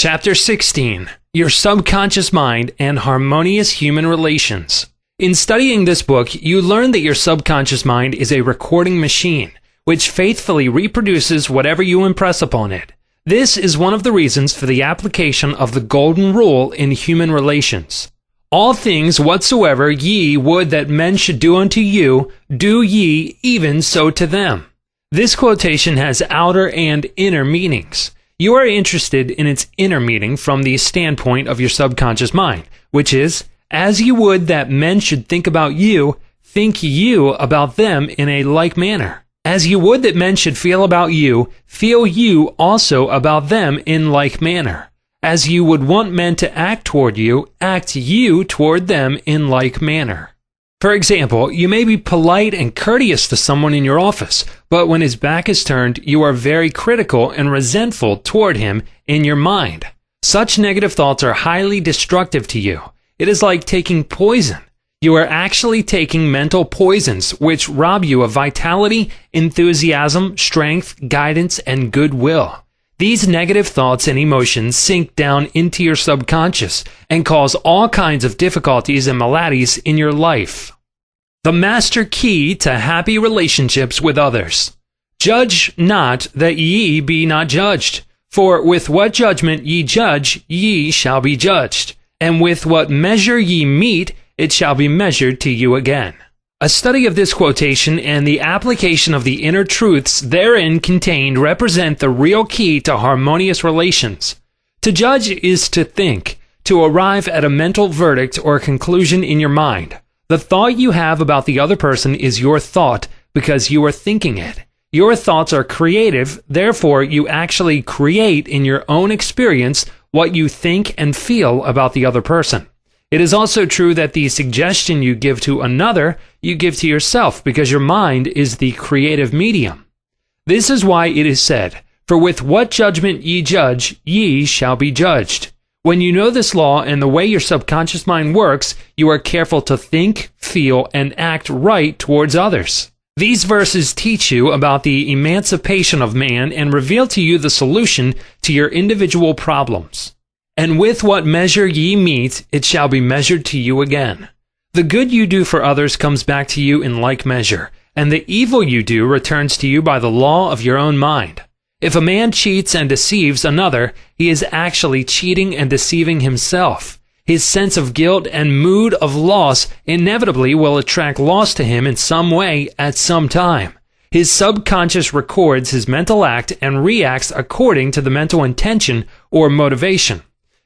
Chapter 16. Your Subconscious Mind and Harmonious Human Relations. In studying this book, you learn that your subconscious mind is a recording machine, which faithfully reproduces whatever you impress upon it. This is one of the reasons for the application of the golden rule in human relations. All things whatsoever ye would that men should do unto you, do ye even so to them. This quotation has outer and inner meanings. You are interested in its inner meaning from the standpoint of your subconscious mind, which is, as you would that men should think about you, think you about them in a like manner. As you would that men should feel about you, feel you also about them in like manner. As you would want men to act toward you, act you toward them in like manner. For example, you may be polite and courteous to someone in your office, but when his back is turned, you are very critical and resentful toward him in your mind. Such negative thoughts are highly destructive to you. It is like taking poison. You are actually taking mental poisons, which rob you of vitality, enthusiasm, strength, guidance, and goodwill. These negative thoughts and emotions sink down into your subconscious and cause all kinds of difficulties and maladies in your life. The master key to happy relationships with others. Judge not that ye be not judged. For with what judgment ye judge, ye shall be judged. And with what measure ye mete, it shall be measured to you again. A study of this quotation and the application of the inner truths therein contained represent the real key to harmonious relations. To judge is to think, to arrive at a mental verdict or conclusion in your mind. The thought you have about the other person is your thought because you are thinking it. Your thoughts are creative, therefore you actually create in your own experience what you think and feel about the other person. It is also true that the suggestion you give to another, you give to yourself because your mind is the creative medium. This is why it is said, "For with what judgment ye judge, ye shall be judged." When you know this law and the way your subconscious mind works, you are careful to think, feel, and act right towards others. These verses teach you about the emancipation of man and reveal to you the solution to your individual problems. And with what measure ye mete, it shall be measured to you again. The good you do for others comes back to you in like measure, and the evil you do returns to you by the law of your own mind. If a man cheats and deceives another, he is actually cheating and deceiving himself. His sense of guilt and mood of loss inevitably will attract loss to him in some way at some time. His subconscious records his mental act and reacts according to the mental intention or motivation.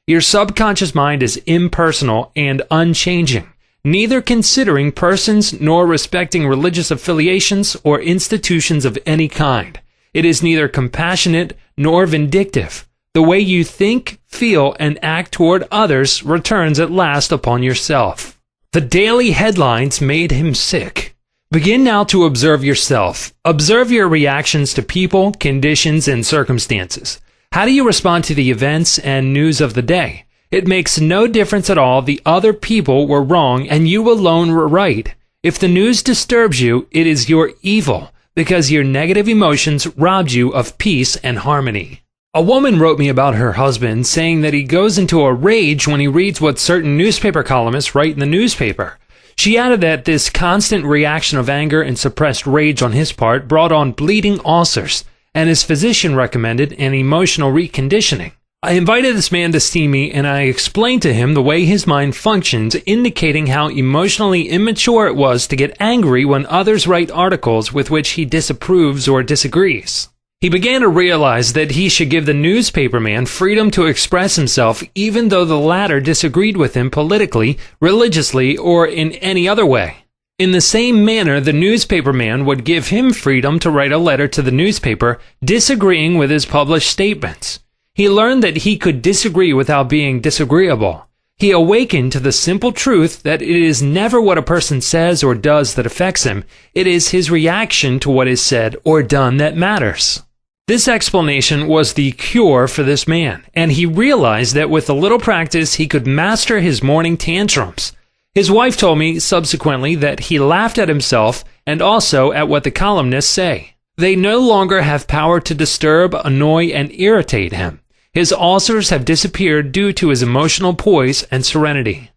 Your subconscious mind is impersonal and unchanging, neither considering persons nor respecting religious affiliations or institutions of any kind. It is neither compassionate nor vindictive. The way you think, feel, and act toward others returns at last upon yourself. The daily headlines made him sick. Begin now to observe yourself. Observe your reactions to people, conditions, and circumstances. How do you respond to the events and news of the day? It makes no difference at all. The other people were wrong and you alone were right. If the news disturbs you, it is your evil, because your negative emotions robbed you of peace and harmony. A woman wrote me about her husband, saying that he goes into a rage when he reads what certain newspaper columnists write in the newspaper. She added that this constant reaction of anger and suppressed rage on his part brought on bleeding ulcers, and his physician recommended an emotional reconditioning. I invited this man to see me, and I explained to him the way his mind functions, indicating how emotionally immature it was to get angry when others write articles with which he disapproves or disagrees. He began to realize that he should give the newspaper man freedom to express himself even though the latter disagreed with him politically, religiously, or in any other way. In the same manner, the newspaper man would give him freedom to write a letter to the newspaper disagreeing with his published statements. He learned that he could disagree without being disagreeable. He awakened to the simple truth that it is never what a person says or does that affects him. It is his reaction to what is said or done that matters. This explanation was the cure for this man, and he realized that with a little practice he could master his morning tantrums. His wife told me subsequently that he laughed at himself and also at what the columnists say. They no longer have power to disturb, annoy, and irritate him. His ulcers have disappeared due to his emotional poise and serenity.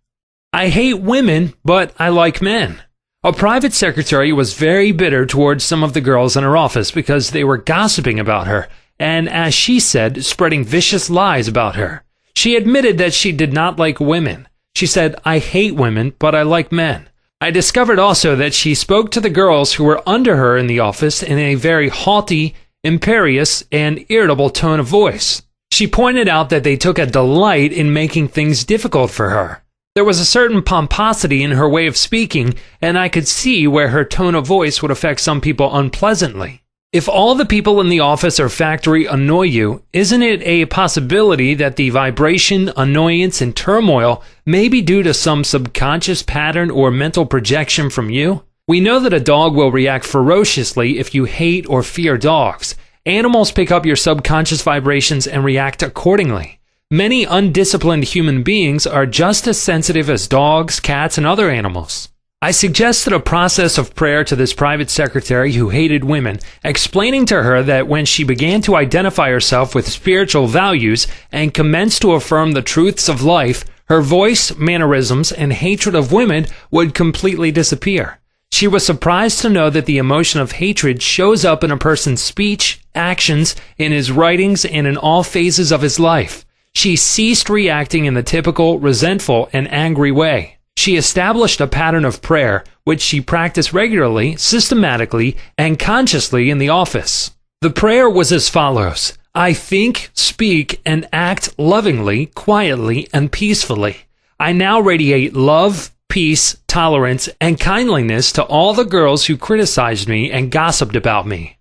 I hate women, but I like men. A private secretary was very bitter towards some of the girls in her office because they were gossiping about her and, as she said, spreading vicious lies about her. She admitted that she did not like women. She said, "I hate women, but I like men." I discovered also that she spoke to the girls who were under her in the office in a very haughty, imperious, and irritable tone of voice. She pointed out that they took a delight in making things difficult for her. There was a certain pomposity in her way of speaking, and I could see where her tone of voice would affect some people unpleasantly. If all the people in the office or factory annoy you, isn't it a possibility that the vibration, annoyance, and turmoil may be due to some subconscious pattern or mental projection from you? We know that a dog will react ferociously if you hate or fear dogs. Animals pick up your subconscious vibrations and react accordingly. Many undisciplined human beings are just as sensitive as dogs, cats, and other animals. I suggested a process of prayer to this private secretary who hated women, explaining to her that when she began to identify herself with spiritual values and commenced to affirm the truths of life, her voice, mannerisms, and hatred of women would completely disappear. She was surprised to know that the emotion of hatred shows up in a person's speech, actions, in his writings, and in all phases of his life. She ceased reacting in the typical resentful and angry way. She established a pattern of prayer, which she practiced regularly, systematically, and consciously in the office. The prayer was as follows: I think, speak, and act lovingly, quietly, and peacefully. I now radiate love, peace, tolerance, and kindliness to all the girls who criticized me and gossiped about me.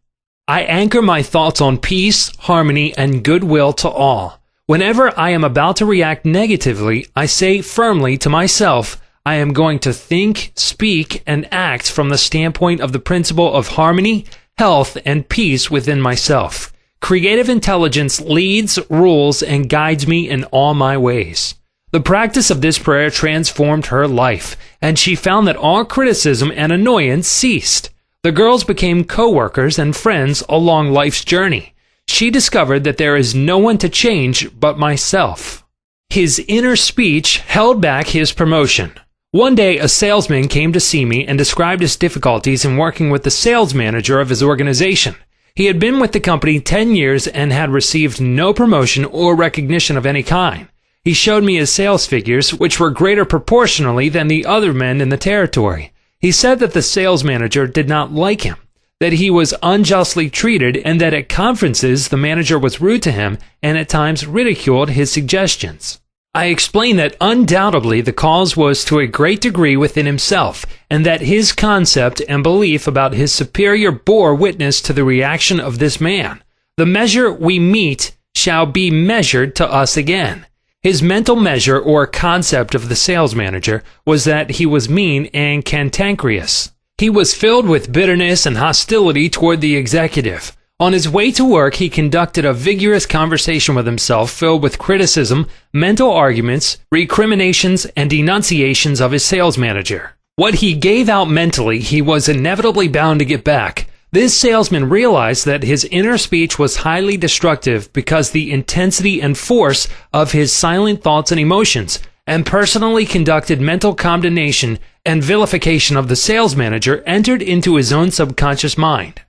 I anchor my thoughts on peace, harmony, and goodwill to all. Whenever I am about to react negatively, I say firmly to myself, I am going to think, speak, and act from the standpoint of the principle of harmony, health, and peace within myself. Creative intelligence leads, rules, and guides me in all my ways. The practice of this prayer transformed her life, and she found that all criticism and annoyance ceased. The girls became co-workers and friends along life's journey. She discovered that there is no one to change but myself. His inner speech held back his promotion. One day, a salesman came to see me and described his difficulties in working with the sales manager of his organization. He had been with the company 10 years and had received no promotion or recognition of any kind. He showed me his sales figures, which were greater proportionally than the other men in the territory. He said that the sales manager did not like him, that he was unjustly treated, and that at conferences the manager was rude to him and at times ridiculed his suggestions. I explained that undoubtedly the cause was to a great degree within himself, and that his concept and belief about his superior bore witness to the reaction of this man. The measure we meet shall be measured to us again. His mental measure or concept of the sales manager was that he was mean and cantankerous. He was filled with bitterness and hostility toward the executive. On his way to work, he conducted a vigorous conversation with himself filled with criticism, mental arguments, recriminations, and denunciations of his sales manager. What he gave out mentally, he was inevitably bound to get back. This salesman realized that his inner speech was highly destructive because the intensity and force of his silent thoughts and emotions, and personally conducted mental condemnation and vilification of the sales manager entered into his own subconscious mind.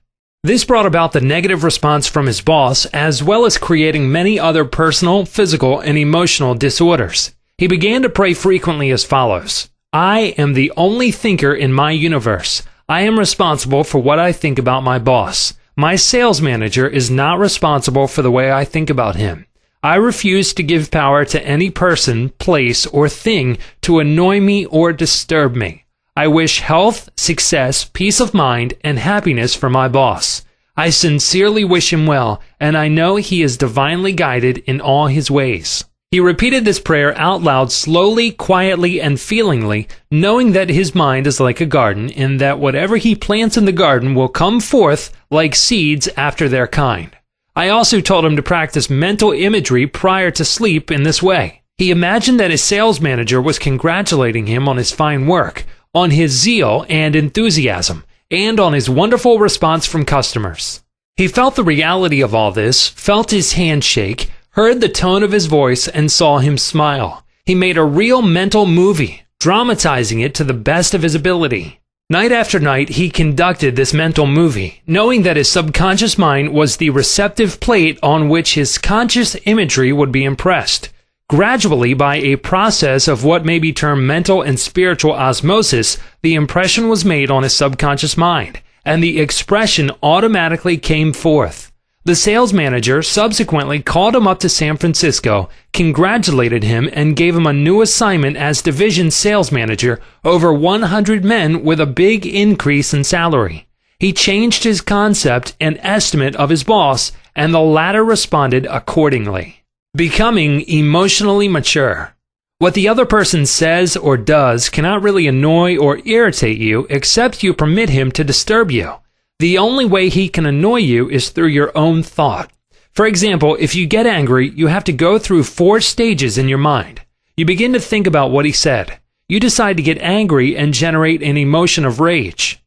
This brought about the negative response from his boss, as well as creating many other personal, physical, and emotional disorders. He began to pray frequently as follows: I am the only thinker in my universe. I am responsible for what I think about my boss. My sales manager is not responsible for the way I think about him. I refuse to give power to any person, place, or thing to annoy me or disturb me. I wish health, success, peace of mind, and happiness for my boss. I sincerely wish him well, and I know he is divinely guided in all his ways. He repeated this prayer out loud, slowly, quietly, and feelingly, knowing that his mind is like a garden, and that whatever he plants in the garden will come forth like seeds after their kind. I also told him to practice mental imagery prior to sleep in this way. He imagined that his sales manager was congratulating him on his fine work, on his zeal and enthusiasm, and on his wonderful response from customers. He felt the reality of all this, felt his hand shake, heard the tone of his voice, and saw him smile. He made a real mental movie, dramatizing it to the best of his ability. Night after night, he conducted this mental movie, knowing that his subconscious mind was the receptive plate on which his conscious imagery would be impressed. Gradually, by a process of what may be termed mental and spiritual osmosis, the impression was made on his subconscious mind, and the expression automatically came forth. The sales manager subsequently called him up to San Francisco, congratulated him, and gave him a new assignment as division sales manager over 100 men with a big increase in salary. He changed his concept and estimate of his boss, and the latter responded accordingly. Becoming emotionally mature. What the other person says or does cannot really annoy or irritate you except you permit him to disturb you. The only way he can annoy you is through your own thought. For example, if you get angry, you have to go through 4 stages in your mind. You begin to think about what he said. You decide to get angry and generate an emotion of rage.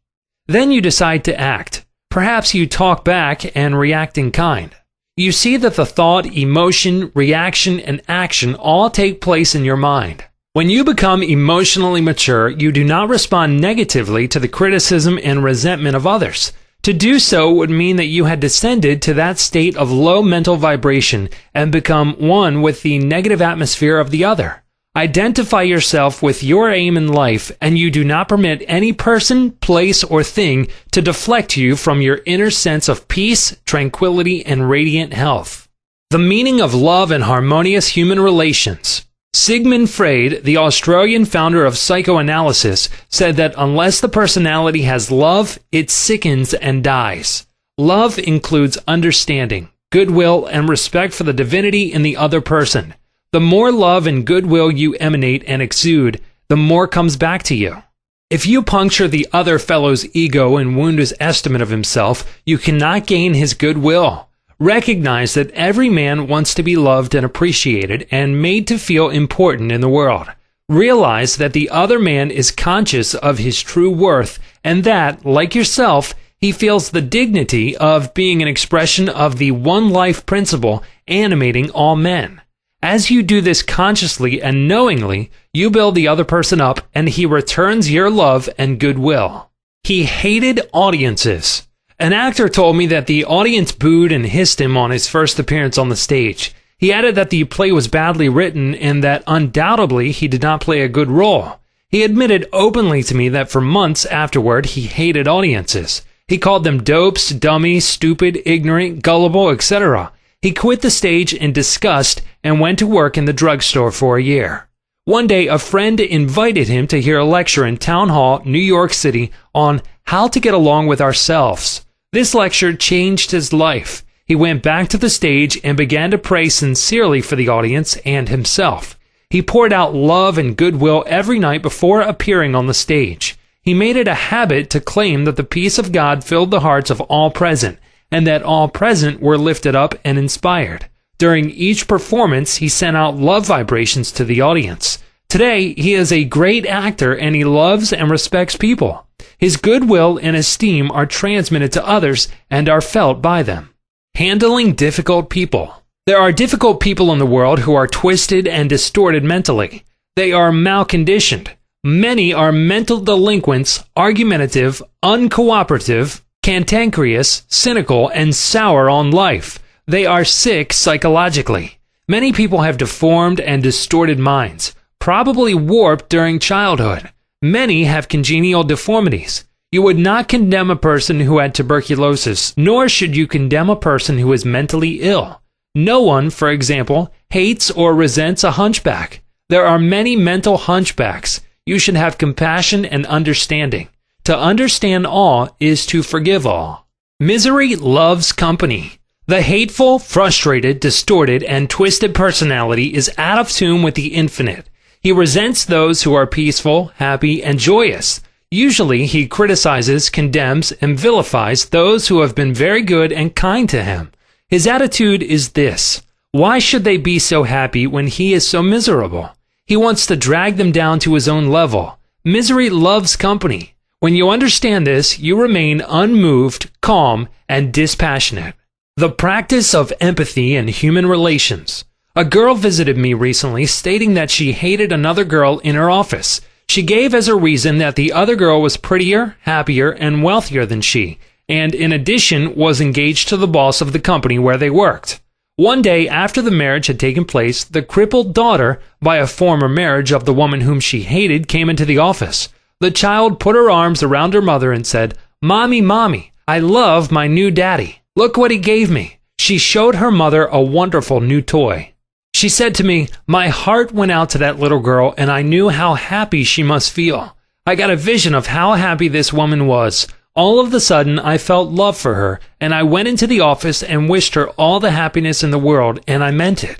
Then you decide to act. Perhaps you talk back and react in kind. You see that the thought, emotion, reaction, and action all take place in your mind. When you become emotionally mature, you do not respond negatively to the criticism and resentment of others. To do so would mean that you had descended to that state of low mental vibration and become one with the negative atmosphere of the other. Identify yourself with your aim in life, and you do not permit any person, place, or thing to deflect you from your inner sense of peace, tranquility, and radiant health. The meaning of love and harmonious human relations. Sigmund Freud, the Australian founder of psychoanalysis, said that unless the personality has love, it sickens and dies. Love includes understanding, goodwill, and respect for the divinity in the other person. The more love and goodwill you emanate and exude, the more comes back to you. If you puncture the other fellow's ego and wound his estimate of himself, you cannot gain his goodwill. Recognize that every man wants to be loved and appreciated and made to feel important in the world. Realize that the other man is conscious of his true worth and that, like yourself, he feels the dignity of being an expression of the one life principle animating all men. As you do this consciously and knowingly, you build the other person up and he returns your love and goodwill. He hated audiences. An actor told me that the audience booed and hissed him on his first appearance on the stage. He added that the play was badly written and that undoubtedly he did not play a good role. He admitted openly to me that for months afterward he hated audiences. He called them dopes, dummies, stupid, ignorant, gullible, etc. He quit the stage in disgust and went to work in the drugstore for a year. One day, a friend invited him to hear a lecture in Town Hall, New York City, on how to get along with ourselves. This lecture changed his life. He went back to the stage and began to pray sincerely for the audience and himself. He poured out love and goodwill every night before appearing on the stage. He made it a habit to claim that the peace of God filled the hearts of all present, and that all present were lifted up and inspired. During each performance, he sent out love vibrations to the audience. Today, he is a great actor and he loves and respects people. His goodwill and esteem are transmitted to others and are felt by them. Handling difficult people. There are difficult people in the world who are twisted and distorted mentally. They are malconditioned. Many are mental delinquents, argumentative, uncooperative, cantankerous, cynical, and sour on life. They are sick psychologically. Many people have deformed and distorted minds, probably warped during childhood. Many have congenital deformities. You would not condemn a person who had tuberculosis, nor should you condemn a person who is mentally ill. No one, for example, hates or resents a hunchback. There are many mental hunchbacks. You should have compassion and understanding. To understand all is to forgive all. Misery loves company. The hateful, frustrated, distorted, and twisted personality is out of tune with the infinite. He resents those who are peaceful, happy, and joyous. Usually, he criticizes, condemns, and vilifies those who have been very good and kind to him. His attitude is this: why should they be so happy when he is so miserable? He wants to drag them down to his own level. Misery loves company. When you understand this, you remain unmoved, calm, and dispassionate. The practice of empathy in human relations. A girl visited me recently stating that she hated another girl in her office. She gave as a reason that the other girl was prettier, happier, and wealthier than she, and in addition was engaged to the boss of the company where they worked. One day after the marriage had taken place, the crippled daughter, by a former marriage of the woman whom she hated, came into the office. The child put her arms around her mother and said, "Mommy, Mommy, I love my new daddy. Look what he gave me." She showed her mother a wonderful new toy. She said to me, "My heart went out to that little girl and I knew how happy she must feel. I got a vision of how happy this woman was. All of a sudden, I felt love for her, and I went into the office and wished her all the happiness in the world, and I meant it."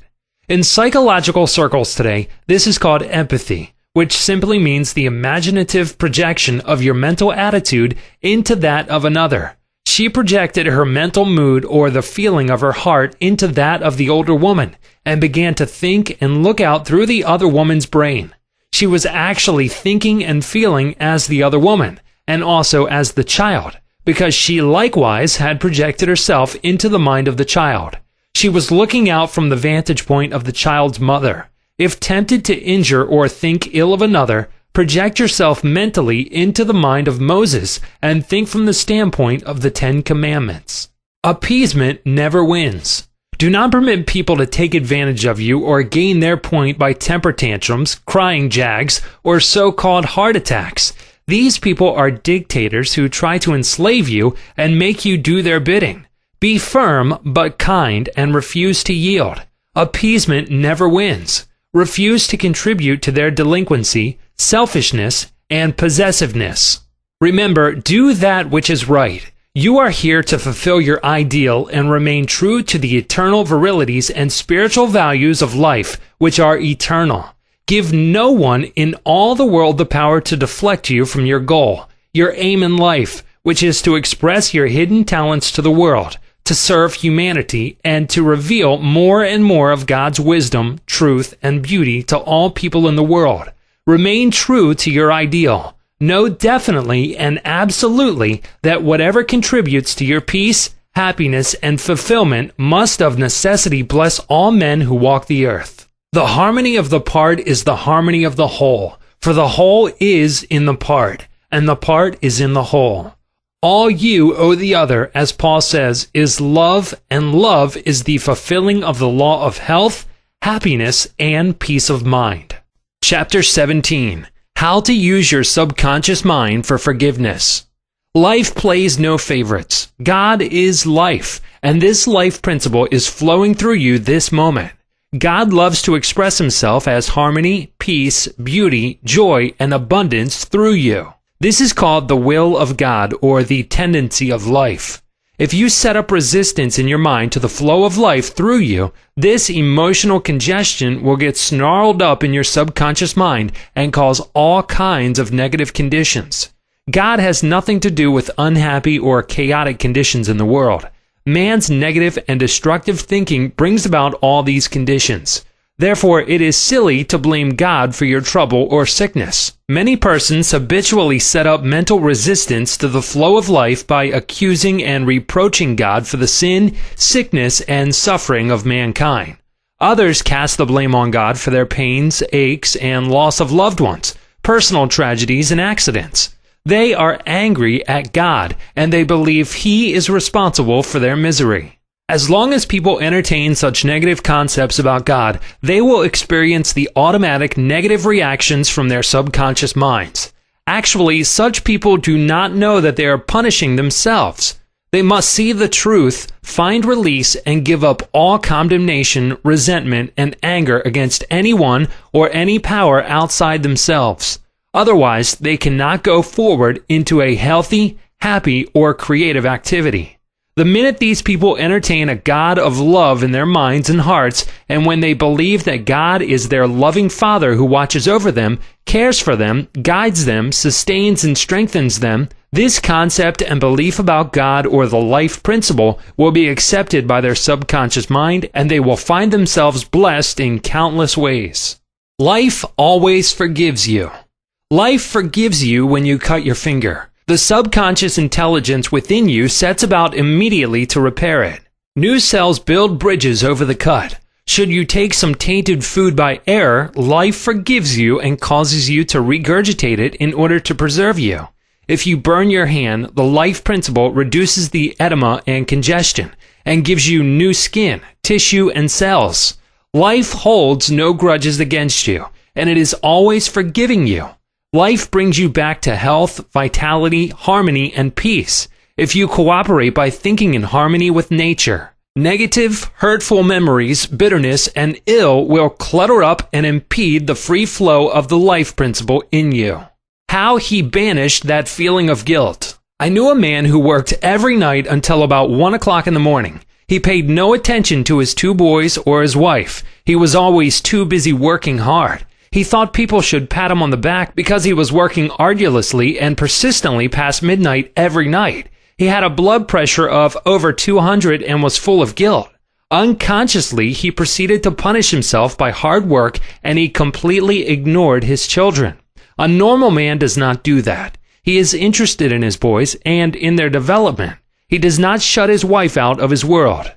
In psychological circles today, this is called empathy, which simply means the imaginative projection of your mental attitude into that of another. She projected her mental mood or the feeling of her heart into that of the older woman, and began to think and look out through the other woman's brain. She was actually thinking and feeling as the other woman, and also as the child, because she likewise had projected herself into the mind of the child. She was looking out from the vantage point of the child's mother. If tempted to injure or think ill of another, project yourself mentally into the mind of Moses and think from the standpoint of the 10 Commandments. Appeasement never wins. Do not permit people to take advantage of you or gain their point by temper tantrums, crying jags, or so-called heart attacks. These people are dictators who try to enslave you and make you do their bidding. Be firm but kind and refuse to yield. Appeasement never wins. Refuse to contribute to their delinquency, selfishness, and possessiveness. Remember, do that which is right. You are here to fulfill your ideal and remain true to the eternal virilities and spiritual values of life, which are eternal. Give no one in all the world the power to deflect you from your goal, your aim in life, which is to express your hidden talents to the world, to serve humanity, and to reveal more and more of God's wisdom, truth, and beauty to all people in the world. Remain true to your ideal. Know definitely and absolutely that whatever contributes to your peace, happiness, and fulfillment must of necessity bless all men who walk the earth. The harmony of the part is the harmony of the whole, for the whole is in the part, and the part is in the whole. All you owe the other, as Paul says, is love, and love is the fulfilling of the law of health, happiness, and peace of mind. Chapter 17. How to use your subconscious mind for forgiveness. Life plays no favorites. God is life, and this life principle is flowing through you this moment. God loves to express himself as harmony, peace, beauty, joy, and abundance through you. This is called the will of God, or the tendency of life. If you set up resistance in your mind to the flow of life through you, this emotional congestion will get snarled up in your subconscious mind and cause all kinds of negative conditions. God has nothing to do with unhappy or chaotic conditions in the world. Man's negative and destructive thinking brings about all these conditions. Therefore, it is silly to blame God for your trouble or sickness. Many persons habitually set up mental resistance to the flow of life by accusing and reproaching God for the sin, sickness, and suffering of mankind. Others cast the blame on God for their pains, aches, and loss of loved ones, personal tragedies, and accidents. They are angry at God, and they believe He is responsible for their misery. As long as people entertain such negative concepts about God, they will experience the automatic negative reactions from their subconscious minds. Actually, such people do not know that they are punishing themselves. They must see the truth, find release, and give up all condemnation, resentment, and anger against anyone or any power outside themselves. Otherwise, they cannot go forward into a healthy, happy, or creative activity. The minute these people entertain a God of love in their minds and hearts, and when they believe that God is their loving Father who watches over them, cares for them, guides them, sustains and strengthens them, this concept and belief about God or the life principle will be accepted by their subconscious mind, and they will find themselves blessed in countless ways. Life always forgives you. Life forgives you when you cut your finger. The subconscious intelligence within you sets about immediately to repair it. New cells build bridges over the cut. Should you take some tainted food by error, life forgives you and causes you to regurgitate it in order to preserve you. If you burn your hand, the life principle reduces the edema and congestion and gives you new skin, tissue, and cells. Life holds no grudges against you, and it is always forgiving you. Life brings you back to health, vitality, harmony, and peace if you cooperate by thinking in harmony with nature. Negative, hurtful memories, bitterness, and ill will clutter up and impede the free flow of the life principle in you. How he banished that feeling of guilt. I knew a man who worked every night until about 1 o'clock in the morning. He paid no attention to his 2 boys or his wife. He was always too busy working hard. He thought people should pat him on the back because he was working arduously and persistently past midnight every night. He had a blood pressure of over 200 and was full of guilt. Unconsciously, he proceeded to punish himself by hard work, and he completely ignored his children. A normal man does not do that. He is interested in his boys and in their development. He does not shut his wife out of his world.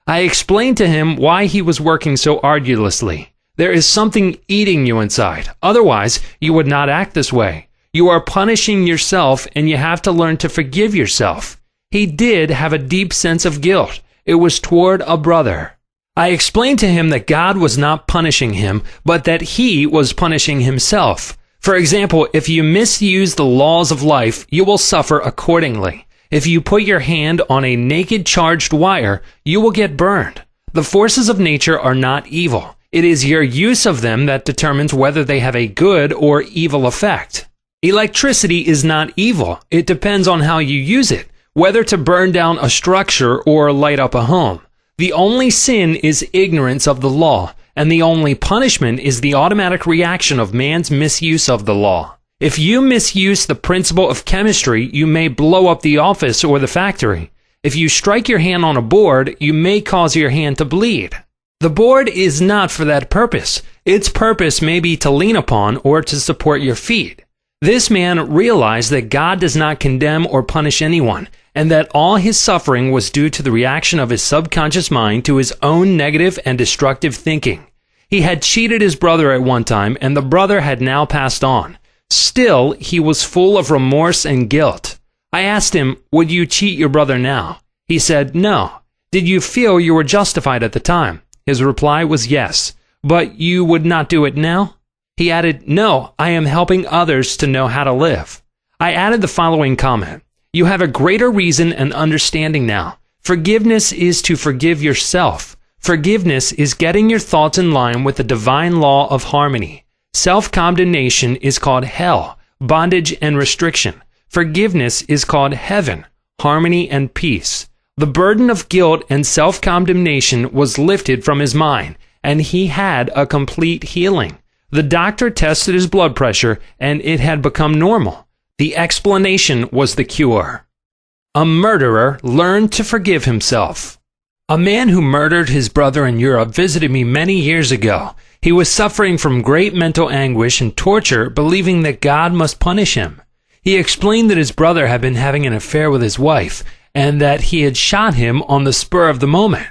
I explained to him why he was working so arduously. There is something eating you inside. Otherwise, you would not act this way. You are punishing yourself, and you have to learn to forgive yourself. He did have a deep sense of guilt. It was toward a brother. I explained to him that God was not punishing him, but that he was punishing himself. For example, if you misuse the laws of life, you will suffer accordingly. If you put your hand on a naked charged wire, you will get burned. The forces of nature are not evil. It is your use of them that determines whether they have a good or evil effect. Electricity is not evil. It depends on how you use it, whether to burn down a structure or light up a home. The only sin is ignorance of the law, and the only punishment is the automatic reaction of man's misuse of the law. If you misuse the principle of chemistry, you may blow up the office or the factory. If you strike your hand on a board, you may cause your hand to bleed. The board is not for that purpose. Its purpose may be to lean upon or to support your feet. This man realized that God does not condemn or punish anyone, and that all his suffering was due to the reaction of his subconscious mind to his own negative and destructive thinking. He had cheated his brother at one time, and the brother had now passed on. Still, he was full of remorse and guilt. I asked him, "Would you cheat your brother now?" He said, "No." "Did you feel you were justified at the time?" His reply was yes. "But you would not do it now?" He added, "No, I am helping others to know how to live." I added the following comment. "You have a greater reason and understanding now. Forgiveness is to forgive yourself. Forgiveness is getting your thoughts in line with the divine law of harmony. Self-condemnation is called hell, bondage and restriction. Forgiveness is called heaven, harmony and peace." The burden of guilt and self-condemnation was lifted from his mind, and he had a complete healing. The doctor tested his blood pressure, and it had become normal. The explanation was the cure. A murderer learned to forgive himself. A man who murdered his brother in Europe visited me many years ago. He was suffering from great mental anguish and torture, believing that God must punish him. He explained that his brother had been having an affair with his wife, and that he had shot him on the spur of the moment.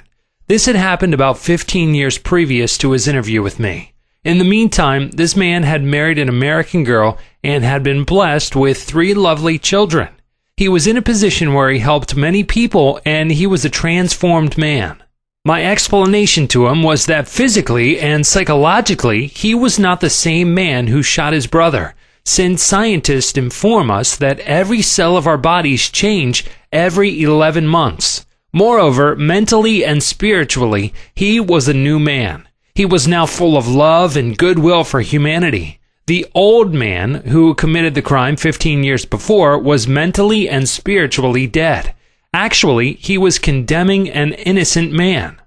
This had happened about 15 years previous to his interview with me. In the meantime, this man had married an American girl and had been blessed with 3 lovely children. He was in a position where he helped many people, and he was a transformed man. My explanation to him was that physically and psychologically, he was not the same man who shot his brother, since scientists inform us that every cell of our bodies change every 11 months. Moreover, mentally and spiritually, he was a new man. He was now full of love and goodwill for humanity. The old man who committed the crime 15 years before was mentally and spiritually dead. Actually, he was condemning an innocent man.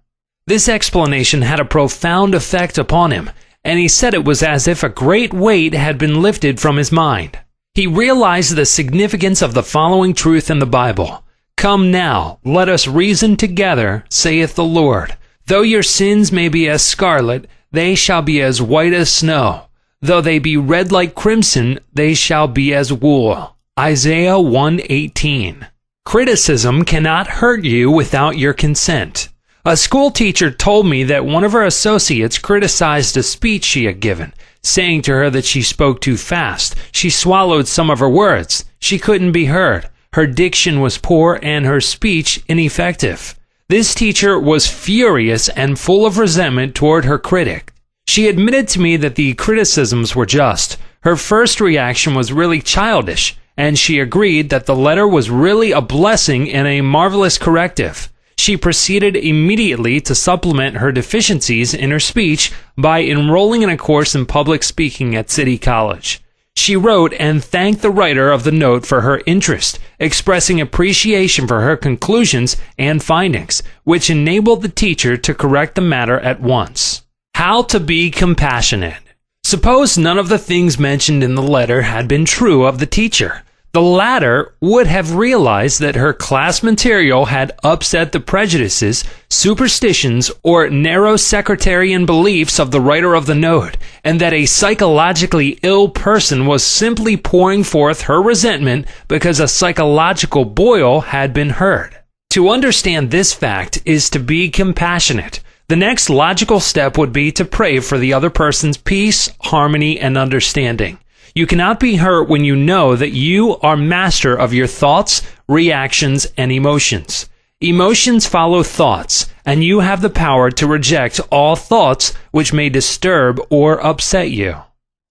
This explanation had a profound effect upon him, and he said it was as if a great weight had been lifted from his mind. He realized the significance of the following truth in the Bible. "Come now, let us reason together, saith the Lord. Though your sins may be as scarlet, they shall be as white as snow. Though they be red like crimson, they shall be as wool." Isaiah 1:18. Criticism cannot hurt you without your consent. A school teacher told me that one of her associates criticized a speech she had given, saying to her that she spoke too fast. She swallowed some of her words. She couldn't be heard. Her diction was poor and her speech ineffective. This teacher was furious and full of resentment toward her critic. She admitted to me that the criticisms were just. Her first reaction was really childish, and she agreed that the letter was really a blessing and a marvelous corrective. She proceeded immediately to supplement her deficiencies in her speech by enrolling in a course in public speaking at City College. She wrote and thanked the writer of the note for her interest, expressing appreciation for her conclusions and findings, which enabled the teacher to correct the matter at once. How to be compassionate. Suppose none of the things mentioned in the letter had been true of the teacher. The latter would have realized that her class material had upset the prejudices, superstitions, or narrow sectarian beliefs of the writer of the note, and that a psychologically ill person was simply pouring forth her resentment because a psychological boil had been heard. To understand this fact is to be compassionate. The next logical step would be to pray for the other person's peace, harmony, and understanding. You cannot be hurt when you know that you are master of your thoughts, reactions, and emotions. Emotions follow thoughts, and you have the power to reject all thoughts which may disturb or upset you.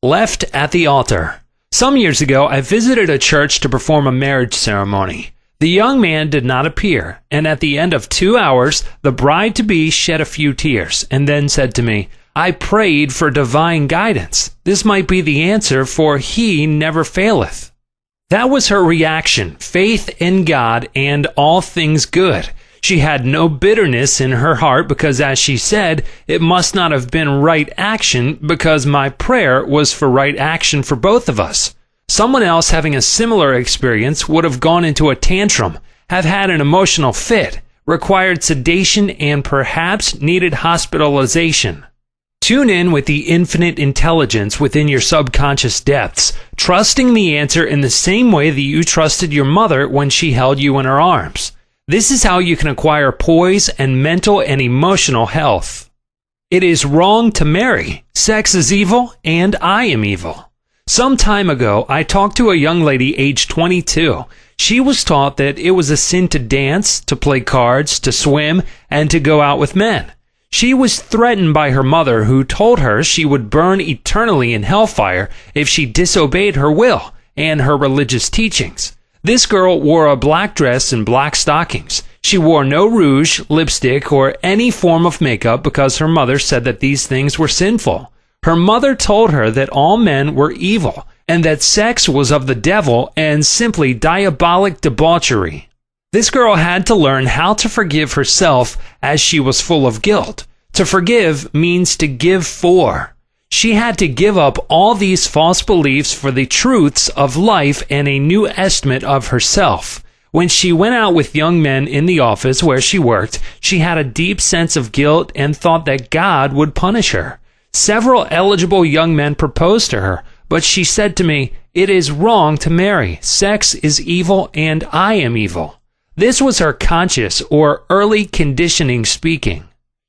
Left at the altar. Some years ago, I visited a church to perform a marriage ceremony. The young man did not appear, and at the end of 2 hours, the bride-to-be shed a few tears, and then said to me, "I prayed for divine guidance. This might be the answer, for he never faileth." That was her reaction, faith in God and all things good. She had no bitterness in her heart because, as she said, it must not have been right action because my prayer was for right action for both of us. Someone else having a similar experience would have gone into a tantrum, have had an emotional fit, required sedation, and perhaps needed hospitalization. Tune in with the infinite intelligence within your subconscious depths, trusting the answer in the same way that you trusted your mother when she held you in her arms. This is how you can acquire poise and mental and emotional health. It is wrong to marry. Sex is evil, and I am evil. Some time ago, I talked to a young lady aged 22. She was taught that it was a sin to dance, to play cards, to swim, and to go out with men. She was threatened by her mother, who told her she would burn eternally in hellfire if she disobeyed her will and her religious teachings. This girl wore a black dress and black stockings. She wore no rouge, lipstick, or any form of makeup because her mother said that these things were sinful. Her mother told her that all men were evil and that sex was of the devil and simply diabolic debauchery. This girl had to learn how to forgive herself as she was full of guilt. To forgive means to give for. She had to give up all these false beliefs for the truths of life and a new estimate of herself. When she went out with young men in the office where she worked, she had a deep sense of guilt and thought that God would punish her. Several eligible young men proposed to her, but she said to me, "It is wrong to marry. Sex is evil and I am evil." This was her conscious or early conditioning speaking.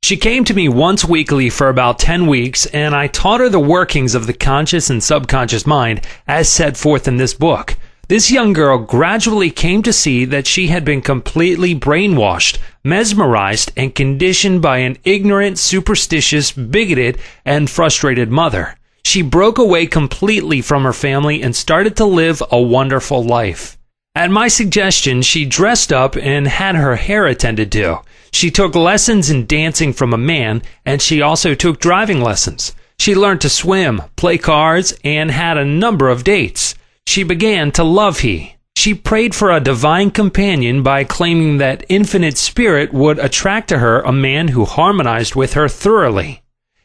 She came to me once weekly for about 10 weeks, and I taught her the workings of the conscious and subconscious mind as set forth in this book. This young girl gradually came to see that she had been completely brainwashed, mesmerized, and conditioned by an ignorant, superstitious, bigoted, and frustrated mother. She broke away completely from her family and started to live a wonderful life. At my suggestion, she dressed up and had her hair attended to. She took lessons in dancing from a man, and she also took driving lessons. She learned to swim, play cards, and had a number of dates. She began to love he. She prayed for a divine companion by claiming that infinite spirit would attract to her a man who harmonized with her thoroughly.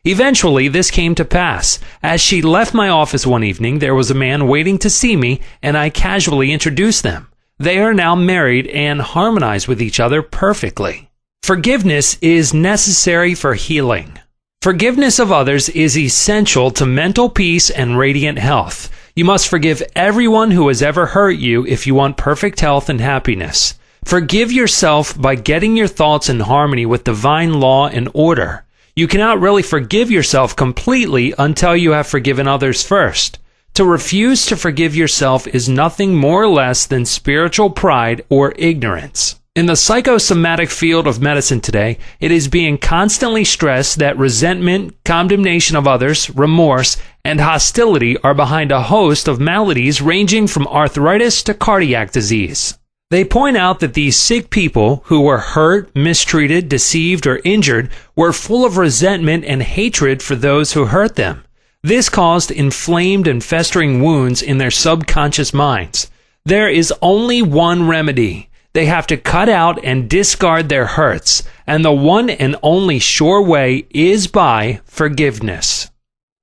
Eventually, this came to pass. As she left my office one evening, there was a man waiting to see me, and I casually introduced them. They are now married and harmonize with each other perfectly. Forgiveness is necessary for healing. Forgiveness of others is essential to mental peace and radiant health. You must forgive everyone who has ever hurt you if you want perfect health and happiness. Forgive yourself by getting your thoughts in harmony with divine law and order. You cannot really forgive yourself completely until you have forgiven others first. To refuse to forgive yourself is nothing more or less than spiritual pride or ignorance. In the psychosomatic field of medicine today, it is being constantly stressed that resentment, condemnation of others, remorse, and hostility are behind a host of maladies ranging from arthritis to cardiac disease. They point out that these sick people who were hurt, mistreated, deceived, or injured were full of resentment and hatred for those who hurt them. This caused inflamed and festering wounds in their subconscious minds. There is only one remedy. They have to cut out and discard their hurts, and the one and only sure way is by forgiveness.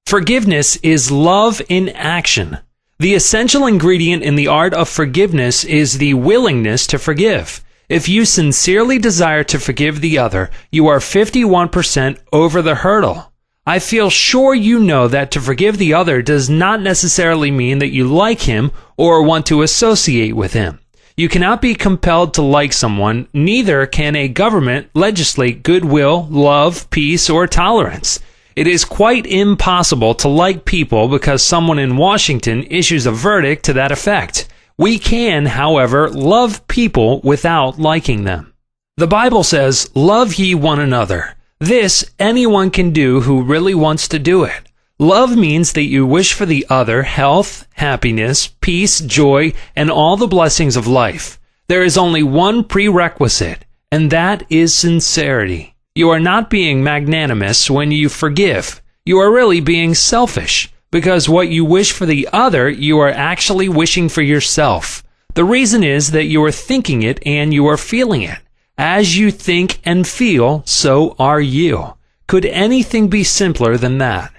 Forgiveness is love in action. The essential ingredient in the art of forgiveness is the willingness to forgive. If you sincerely desire to forgive the other, you are 51% over the hurdle. I feel sure you know that to forgive the other does not necessarily mean that you like him or want to associate with him. You cannot be compelled to like someone, neither can a government legislate goodwill, love, peace, or tolerance. It is quite impossible to like people because someone in Washington issues a verdict to that effect. We can, however, love people without liking them. The Bible says, "Love ye one another." This anyone can do who really wants to do it. Love means that you wish for the other health, happiness, peace, joy, and all the blessings of life. There is only one prerequisite, and that is sincerity. You are not being magnanimous when you forgive. You are really being selfish, because what you wish for the other, you are actually wishing for yourself. The reason is that you are thinking it and you are feeling it. As you think and feel, so are you. Could anything be simpler than that?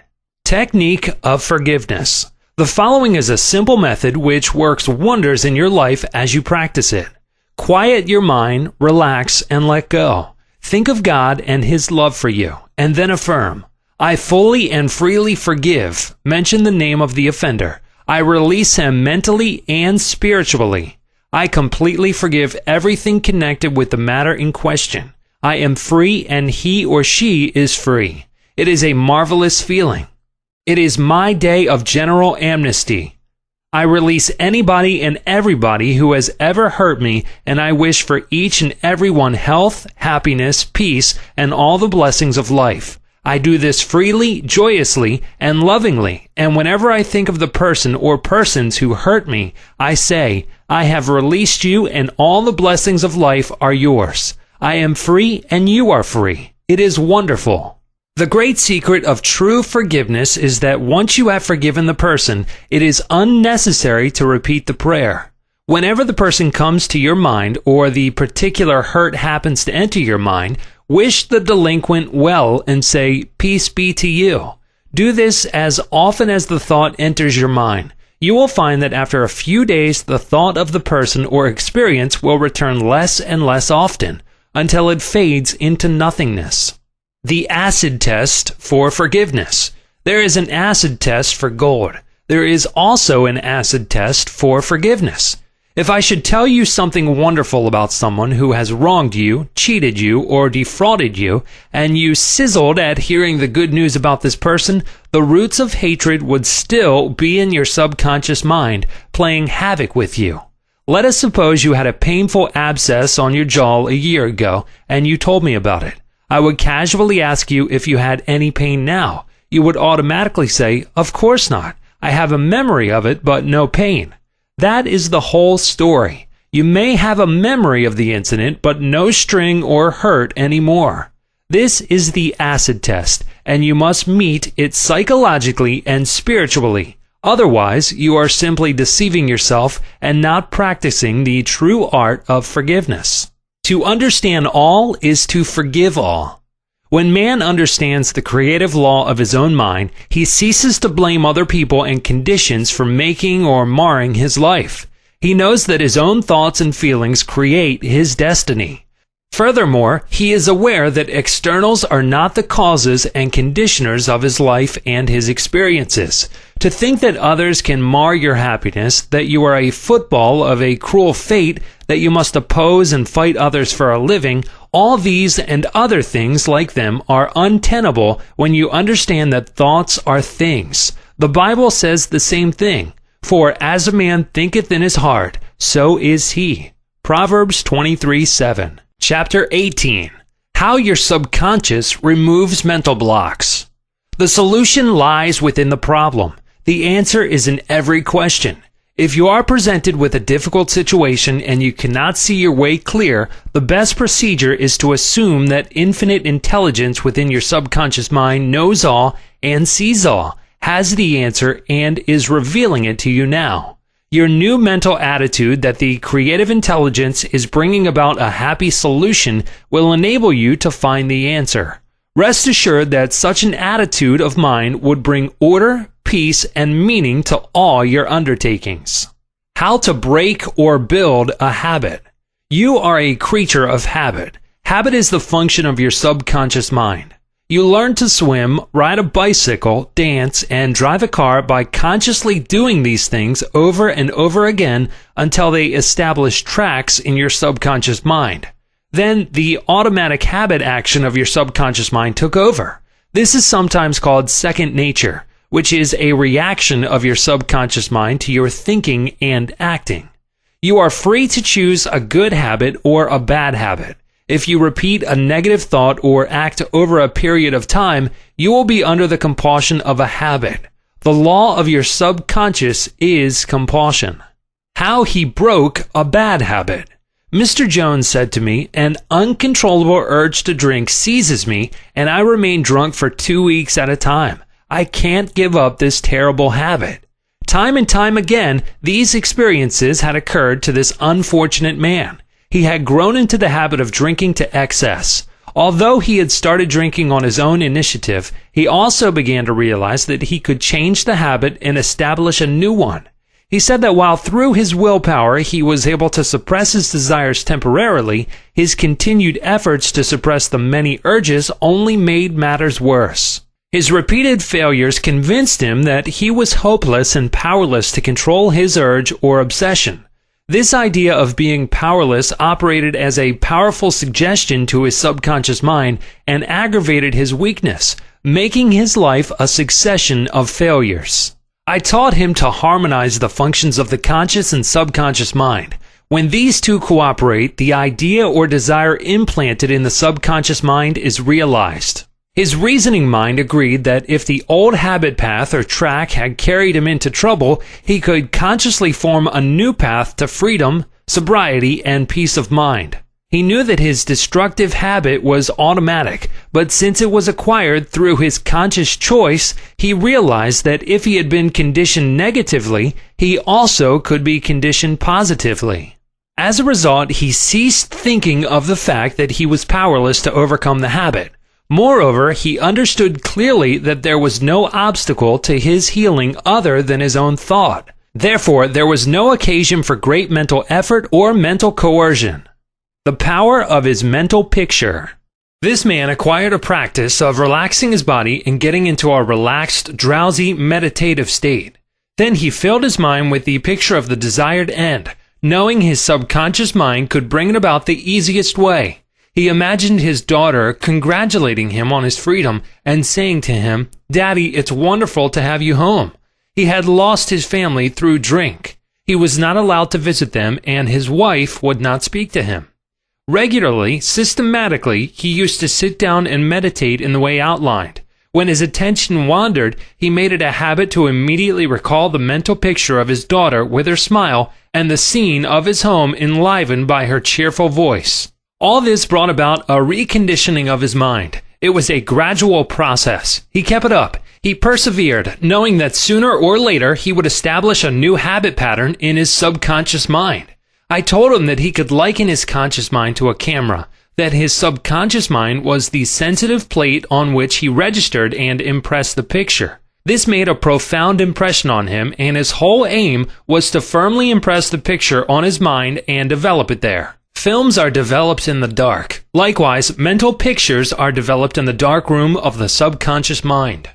Technique of forgiveness. The following is a simple method which works wonders in your life as you practice it. Quiet your mind, relax, and let go. Think of God and His love for you, and then affirm, "I fully and freely forgive." Mention the name of the offender. I release him mentally and spiritually. I completely forgive everything connected with the matter in question. I am free and he or she is free. It is a marvelous feeling. It is my day of general amnesty. I release anybody and everybody who has ever hurt me, and I wish for each and every one health, happiness, peace, and all the blessings of life. I do this freely, joyously, and lovingly, and whenever I think of the person or persons who hurt me, I say, "I have released you, and all the blessings of life are yours. I am free, and you are free." It is wonderful. The great secret of true forgiveness is that once you have forgiven the person, it is unnecessary to repeat the prayer. Whenever the person comes to your mind or the particular hurt happens to enter your mind, wish the delinquent well and say, "Peace be to you." Do this as often as the thought enters your mind. You will find that after a few days, the thought of the person or experience will return less and less often, until it fades into nothingness. The acid test for forgiveness. There is an acid test for gold. There is also an acid test for forgiveness. If I should tell you something wonderful about someone who has wronged you, cheated you, or defrauded you, and you sizzled at hearing the good news about this person, the roots of hatred would still be in your subconscious mind, playing havoc with you. Let us suppose you had a painful abscess on your jaw a year ago, and you told me about it. I would casually ask you if you had any pain now. You would automatically say, "Of course not. I have a memory of it, but no pain." That is the whole story. You may have a memory of the incident, but no sting or hurt anymore. This is the acid test, and you must meet it psychologically and spiritually. Otherwise, you are simply deceiving yourself and not practicing the true art of forgiveness. To understand all is to forgive all. When man understands the creative law of his own mind, he ceases to blame other people and conditions for making or marring his life. He knows that his own thoughts and feelings create his destiny. Furthermore, he is aware that externals are not the causes and conditioners of his life and his experiences. To think that others can mar your happiness, that you are a football of a cruel fate, that you must oppose and fight others for a living, all these and other things like them are untenable when you understand that thoughts are things. The Bible says the same thing. For as a man thinketh in his heart, so is he. Proverbs 23:7. Chapter 18. How your subconscious removes mental blocks. The solution lies within the problem. The answer is in every question. If you are presented with a difficult situation and you cannot see your way clear, the best procedure is to assume that infinite intelligence within your subconscious mind knows all and sees all, has the answer, and is revealing it to you now. Your new mental attitude that the creative intelligence is bringing about a happy solution will enable you to find the answer. Rest assured that such an attitude of mind would bring order, peace, and meaning to all your undertakings. How to break or build a habit. You are a creature of habit. Habit is the function of your subconscious mind. You learn to swim, ride a bicycle, dance, and drive a car by consciously doing these things over and over again until they establish tracks in your subconscious mind. Then the automatic habit action of your subconscious mind took over. This is sometimes called second nature, which is a reaction of your subconscious mind to your thinking and acting. You are free to choose a good habit or a bad habit. If you repeat a negative thought or act over a period of time, you will be under the compulsion of a habit. The law of your subconscious is compulsion. How he broke a bad habit. Mr. Jones said to me, "An uncontrollable urge to drink seizes me, and I remain drunk for 2 weeks at a time. I can't give up this terrible habit." Time and time again, these experiences had occurred to this unfortunate man. He had grown into the habit of drinking to excess. Although he had started drinking on his own initiative, he also began to realize that he could change the habit and establish a new one. He said that while through his willpower he was able to suppress his desires temporarily, his continued efforts to suppress the many urges only made matters worse. His repeated failures convinced him that he was hopeless and powerless to control his urge or obsession. This idea of being powerless operated as a powerful suggestion to his subconscious mind and aggravated his weakness, making his life a succession of failures. I taught him to harmonize the functions of the conscious and subconscious mind. When these two cooperate, the idea or desire implanted in the subconscious mind is realized. His reasoning mind agreed that if the old habit path or track had carried him into trouble, he could consciously form a new path to freedom, sobriety, and peace of mind. He knew that his destructive habit was automatic, but since it was acquired through his conscious choice, he realized that if he had been conditioned negatively, he also could be conditioned positively. As a result, he ceased thinking of the fact that he was powerless to overcome the habit. Moreover, he understood clearly that there was no obstacle to his healing other than his own thought. Therefore, there was no occasion for great mental effort or mental coercion. The power of his mental picture. This man acquired a practice of relaxing his body and getting into a relaxed, drowsy, meditative state. Then he filled his mind with the picture of the desired end, knowing his subconscious mind could bring it about the easiest way. He imagined his daughter congratulating him on his freedom and saying to him, "Daddy, it's wonderful to have you home." He had lost his family through drink. He was not allowed to visit them, and his wife would not speak to him. Regularly, systematically, he used to sit down and meditate in the way outlined. When his attention wandered, he made it a habit to immediately recall the mental picture of his daughter with her smile and the scene of his home enlivened by her cheerful voice. All this brought about a reconditioning of his mind. It was a gradual process. He kept it up. He persevered, knowing that sooner or later he would establish a new habit pattern in his subconscious mind. I told him that he could liken his conscious mind to a camera, that his subconscious mind was the sensitive plate on which he registered and impressed the picture. This made a profound impression on him, and his whole aim was to firmly impress the picture on his mind and develop it there. Films are developed in the dark. Likewise, mental pictures are developed in the dark room of the subconscious mind.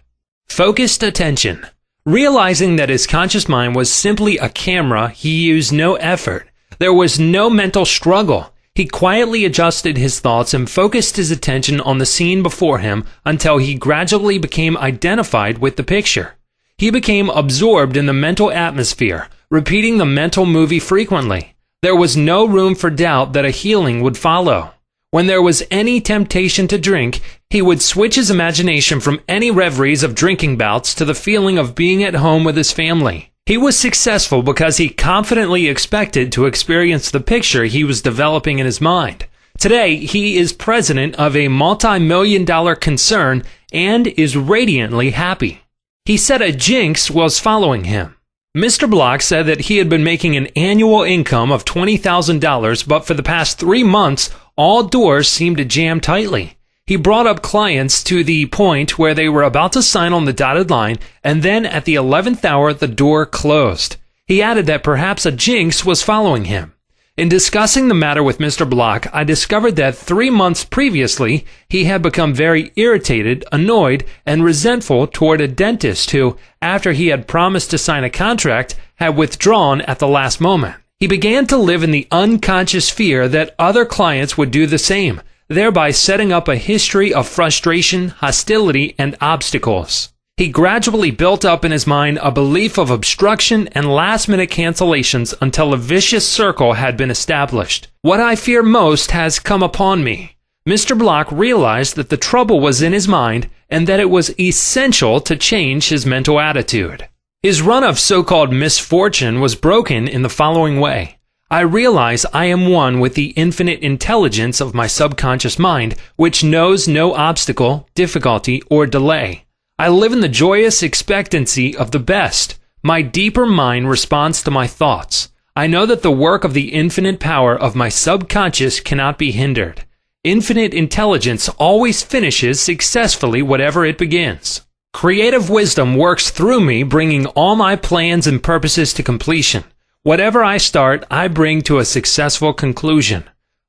Focused attention. Realizing that his conscious mind was simply a camera, he used no effort. There was no mental struggle. He quietly adjusted his thoughts and focused his attention on the scene before him until he gradually became identified with the picture. He became absorbed in the mental atmosphere, repeating the mental movie frequently. There was no room for doubt that a healing would follow. When there was any temptation to drink, he would switch his imagination from any reveries of drinking bouts to the feeling of being at home with his family. He was successful because he confidently expected to experience the picture he was developing in his mind. Today, he is president of a multi-million-dollar concern and is radiantly happy. He said a jinx was following him. Mr. Block said that he had been making an annual income of $20,000, but for the past 3 months, all doors seemed to jam tightly. He brought up clients to the point where they were about to sign on the dotted line, and then at the 11th hour, the door closed. He added that perhaps a jinx was following him. In discussing the matter with Mr. Block, I discovered that 3 months previously, he had become very irritated, annoyed, and resentful toward a dentist who, after he had promised to sign a contract, had withdrawn at the last moment. He began to live in the unconscious fear that other clients would do the same, thereby setting up a history of frustration, hostility, and obstacles. He gradually built up in his mind a belief of obstruction and last-minute cancellations until a vicious circle had been established. What I fear most has come upon me. Mr. Block realized that the trouble was in his mind and that it was essential to change his mental attitude. His run of so-called misfortune was broken in the following way. I realize I am one with the infinite intelligence of my subconscious mind, which knows no obstacle, difficulty, or delay. I live in the joyous expectancy of the best. My deeper mind responds to my thoughts. I know that the work of the infinite power of my subconscious cannot be hindered. Infinite intelligence always finishes successfully whatever it begins. Creative wisdom works through me, bringing all my plans and purposes to completion. Whatever I start, I bring to a successful conclusion.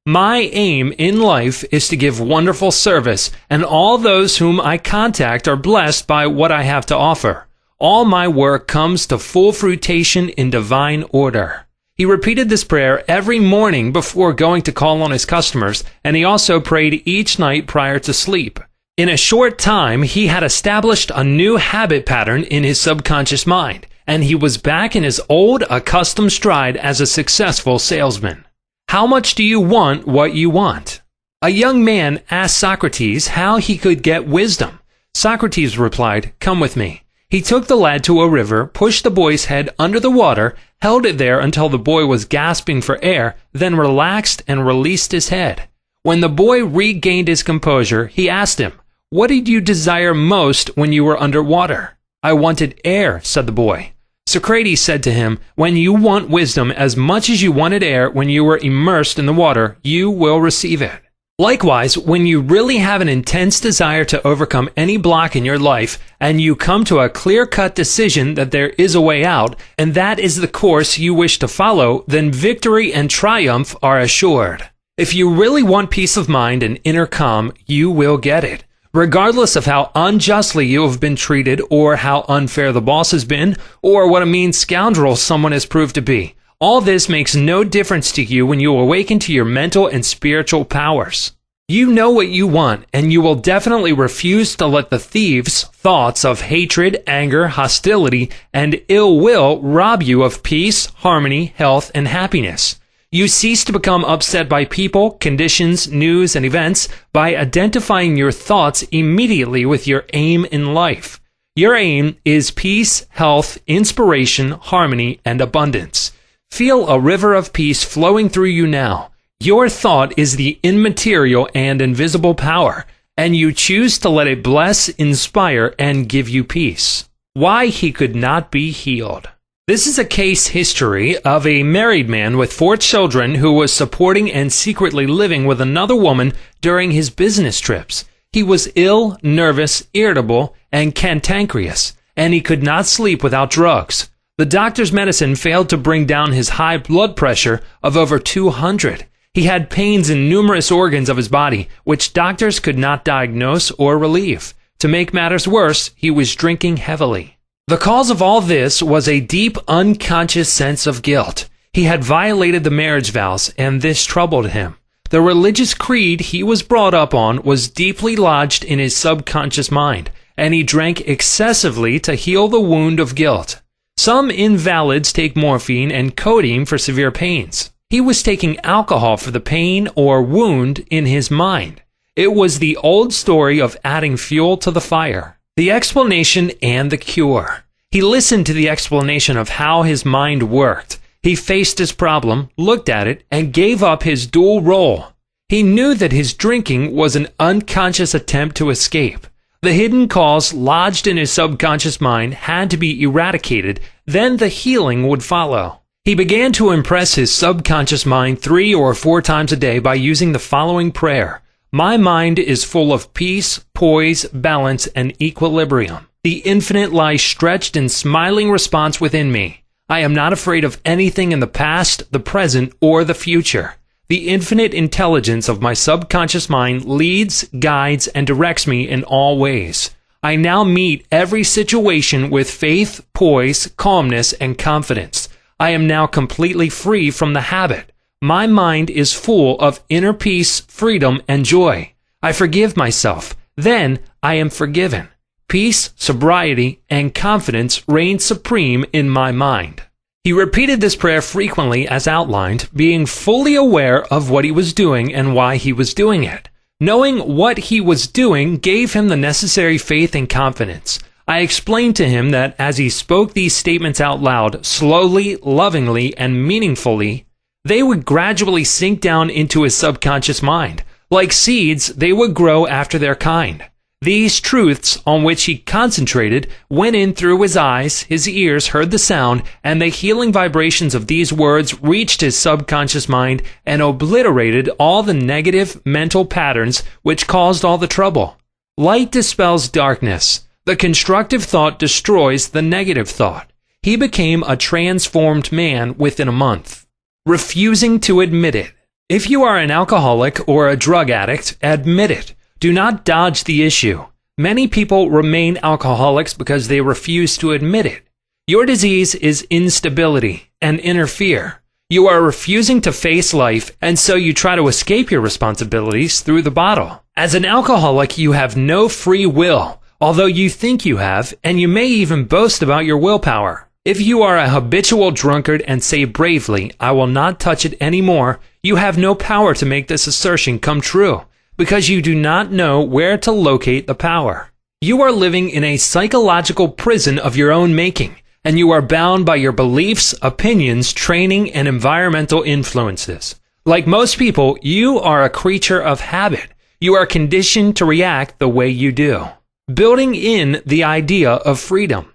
My aim in life is to give wonderful service, and all those whom I contact are blessed by what I have to offer. All my work comes to full fruition in divine order. He repeated this prayer every morning before going to call on his customers, and he also prayed each night prior to sleep. In a short time, he had established a new habit pattern in his subconscious mind, and he was back in his old accustomed stride as a successful salesman. How much do you want what you want? A young man asked Socrates how he could get wisdom. Socrates replied, "Come with me." He took the lad to a river, pushed the boy's head under the water, held it there until the boy was gasping for air, then relaxed and released his head. When the boy regained his composure, he asked him, "What did you desire most when you were underwater?" "I wanted air," said the boy. Socrates said to him, "When you want wisdom as much as you wanted air when you were immersed in the water, you will receive it." Likewise, when you really have an intense desire to overcome any block in your life, and you come to a clear-cut decision that there is a way out, and that is the course you wish to follow, then victory and triumph are assured. If you really want peace of mind and inner calm, you will get it. Regardless of how unjustly you have been treated, or how unfair the boss has been, or what a mean scoundrel someone has proved to be, all this makes no difference to you when you awaken to your mental and spiritual powers. You know what you want, and you will definitely refuse to let the thieves' thoughts of hatred, anger, hostility, and ill will rob you of peace, harmony, health, and happiness. You cease to become upset by people, conditions, news, and events by identifying your thoughts immediately with your aim in life. Your aim is peace, health, inspiration, harmony, and abundance. Feel a river of peace flowing through you now. Your thought is the immaterial and invisible power, and you choose to let it bless, inspire, and give you peace. Why he could not be healed. This is a case history of a married man with 4 children who was supporting and secretly living with another woman during his business trips. He was ill, nervous, irritable, and cantankerous, and he could not sleep without drugs. The doctor's medicine failed to bring down his high blood pressure of over 200. He had pains in numerous organs of his body, which doctors could not diagnose or relieve. To make matters worse, he was drinking heavily. The cause of all this was a deep, unconscious sense of guilt. He had violated the marriage vows, and this troubled him. The religious creed he was brought up on was deeply lodged in his subconscious mind, and he drank excessively to heal the wound of guilt. Some invalids take morphine and codeine for severe pains. He was taking alcohol for the pain or wound in his mind. It was the old story of adding fuel to the fire. The explanation and the cure. He listened to the explanation of how his mind worked. He faced his problem, looked at it, and gave up his dual role. He knew that his drinking was an unconscious attempt to escape. The hidden cause lodged in his subconscious mind had to be eradicated, then the healing would follow. He began to impress his subconscious mind 3 or 4 times a day by using the following prayer. My mind is full of peace, poise, balance, and equilibrium. The infinite lies stretched in smiling response within me. I am not afraid of anything in the past, the present, or the future. The infinite intelligence of my subconscious mind leads, guides, and directs me in all ways. I now meet every situation with faith, poise, calmness, and confidence. I am now completely free from the habit. My mind is full of inner peace, freedom, and joy. I forgive myself. Then I am forgiven. Peace, sobriety, and confidence reign supreme in my mind. He repeated this prayer frequently as outlined, being fully aware of what he was doing and why he was doing it. Knowing what he was doing gave him the necessary faith and confidence. I explained to him that as he spoke these statements out loud, slowly, lovingly, and meaningfully, they would gradually sink down into his subconscious mind. Like seeds, they would grow after their kind. These truths on which he concentrated went in through his eyes, his ears heard the sound, and the healing vibrations of these words reached his subconscious mind and obliterated all the negative mental patterns which caused all the trouble. Light dispels darkness. The constructive thought destroys the negative thought. He became a transformed man within a month. Refusing to admit it. If you are an alcoholic or a drug addict, admit it. Do not dodge the issue. Many people remain alcoholics because they refuse to admit it. Your disease is instability and inner fear. You are refusing to face life, and so you try to escape your responsibilities through the bottle. As an alcoholic, you have no free will, although you think you have, and you may even boast about your willpower. If you are a habitual drunkard and say bravely, I will not touch it anymore, you have no power to make this assertion come true, because you do not know where to locate the power. You are living in a psychological prison of your own making, and you are bound by your beliefs, opinions, training, and environmental influences. Like most people, you are a creature of habit. You are conditioned to react the way you do. Building in the idea of freedom.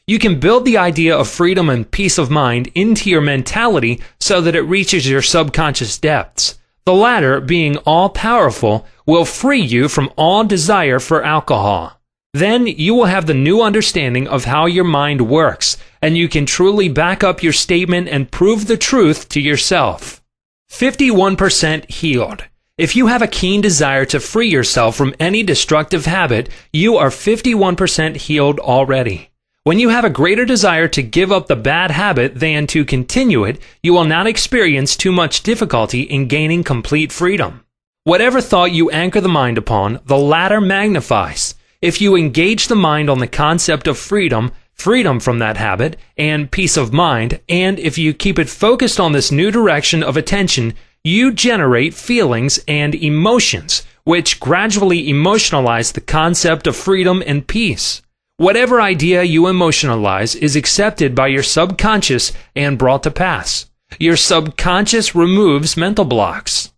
You can build the idea of freedom and peace of mind into your mentality so that it reaches your subconscious depths. The latter, being all-powerful, will free you from all desire for alcohol. Then you will have the new understanding of how your mind works, and you can truly back up your statement and prove the truth to yourself. 51% healed. If you have a keen desire to free yourself from any destructive habit, you are 51% healed already. When you have a greater desire to give up the bad habit than to continue it, you will not experience too much difficulty in gaining complete freedom. Whatever thought you anchor the mind upon, the latter magnifies. If you engage the mind on the concept of freedom, freedom from that habit, and peace of mind, and if you keep it focused on this new direction of attention, you generate feelings and emotions, which gradually emotionalize the concept of freedom and peace. Whatever idea you emotionalize is accepted by your subconscious and brought to pass. Your subconscious removes mental blocks.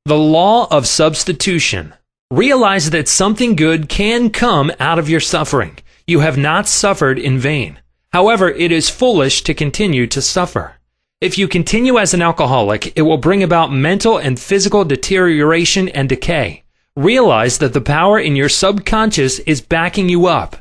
The law of substitution. Realize that something good can come out of your suffering. You have not suffered in vain. However, it is foolish to continue to suffer. If you continue as an alcoholic, it will bring about mental and physical deterioration and decay. Realize that the power in your subconscious is backing you up.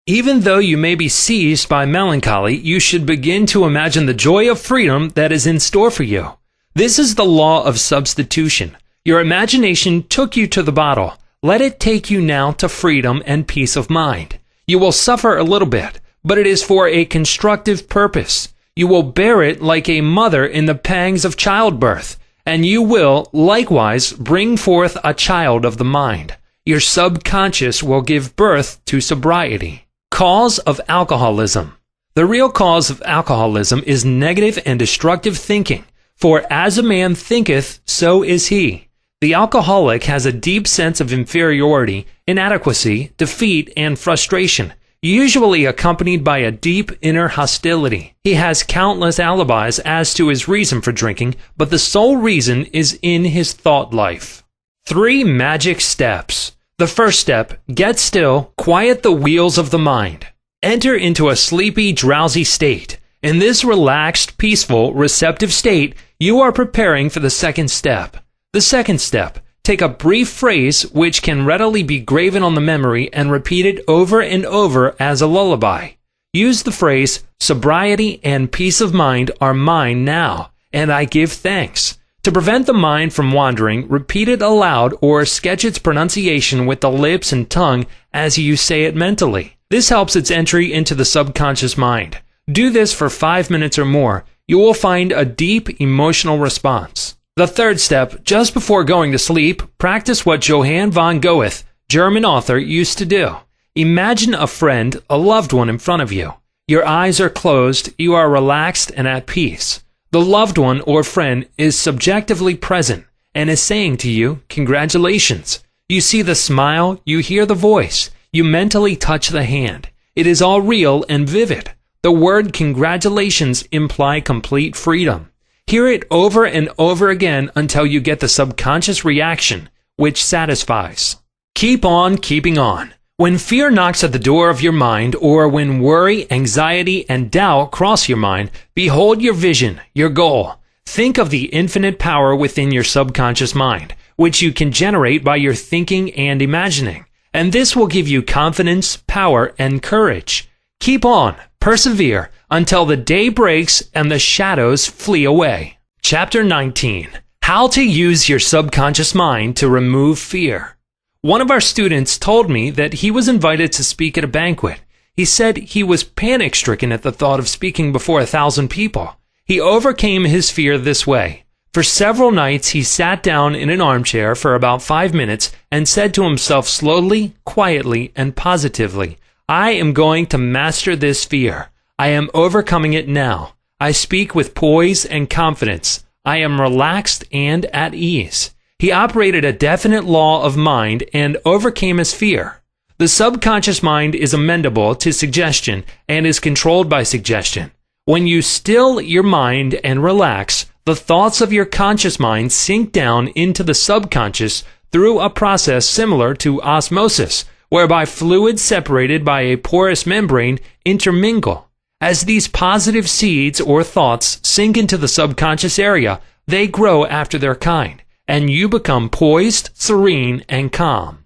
Even though you may be seized by melancholy, you should begin to imagine the joy of freedom that is in store for you. This is the law of substitution. Your imagination took you to the bottle. Let it take you now to freedom and peace of mind. You will suffer a little bit, but it is for a constructive purpose. You will bear it like a mother in the pangs of childbirth, and you will, likewise, bring forth a child of the mind. Your subconscious will give birth to sobriety. Cause of alcoholism. The real cause of alcoholism is negative and destructive thinking, for as a man thinketh, so is he. The alcoholic has a deep sense of inferiority, inadequacy, defeat, and frustration, usually accompanied by a deep inner hostility. He has countless alibis as to his reason for drinking, but the sole reason is in his thought life. 3 magic steps. The first step, get still, quiet the wheels of the mind. Enter into a sleepy, drowsy state. In this relaxed, peaceful, receptive state, you are preparing for the second step. The second step, take a brief phrase which can readily be graven on the memory and repeated over and over as a lullaby. Use the phrase, sobriety and peace of mind are mine now, and I give thanks. To prevent the mind from wandering, repeat it aloud or sketch its pronunciation with the lips and tongue as you say it mentally. This helps its entry into the subconscious mind. Do this for 5 minutes or more. You will find a deep emotional response. The third step, just before going to sleep, practice what Johann von Goethe, German author, used to do. Imagine a friend, a loved one in front of you. Your eyes are closed, you are relaxed and at peace. The loved one or friend is subjectively present and is saying to you, congratulations. You see the smile, you hear the voice, you mentally touch the hand. It is all real and vivid. The word congratulations imply complete freedom. Hear it over and over again until you get the subconscious reaction, which satisfies. Keep on keeping on. When fear knocks at the door of your mind, or when worry, anxiety, and doubt cross your mind, behold your vision, your goal. Think of the infinite power within your subconscious mind, which you can generate by your thinking and imagining. And this will give you confidence, power, and courage. Keep on, persevere, until the day breaks and the shadows flee away. Chapter 19. How to use your subconscious mind to remove fear. One of our students told me that he was invited to speak at a banquet. He said he was panic-stricken at the thought of speaking before 1,000 people. He overcame his fear this way. For several nights, he sat down in an armchair for about 5 minutes and said to himself slowly, quietly, and positively, I am going to master this fear. I am overcoming it now. I speak with poise and confidence. I am relaxed and at ease. He operated a definite law of mind and overcame his fear. The subconscious mind is amendable to suggestion and is controlled by suggestion. When you still your mind and relax, the thoughts of your conscious mind sink down into the subconscious through a process similar to osmosis, whereby fluids separated by a porous membrane intermingle. As these positive seeds or thoughts sink into the subconscious area, they grow after their kind, and you become poised, serene, and calm.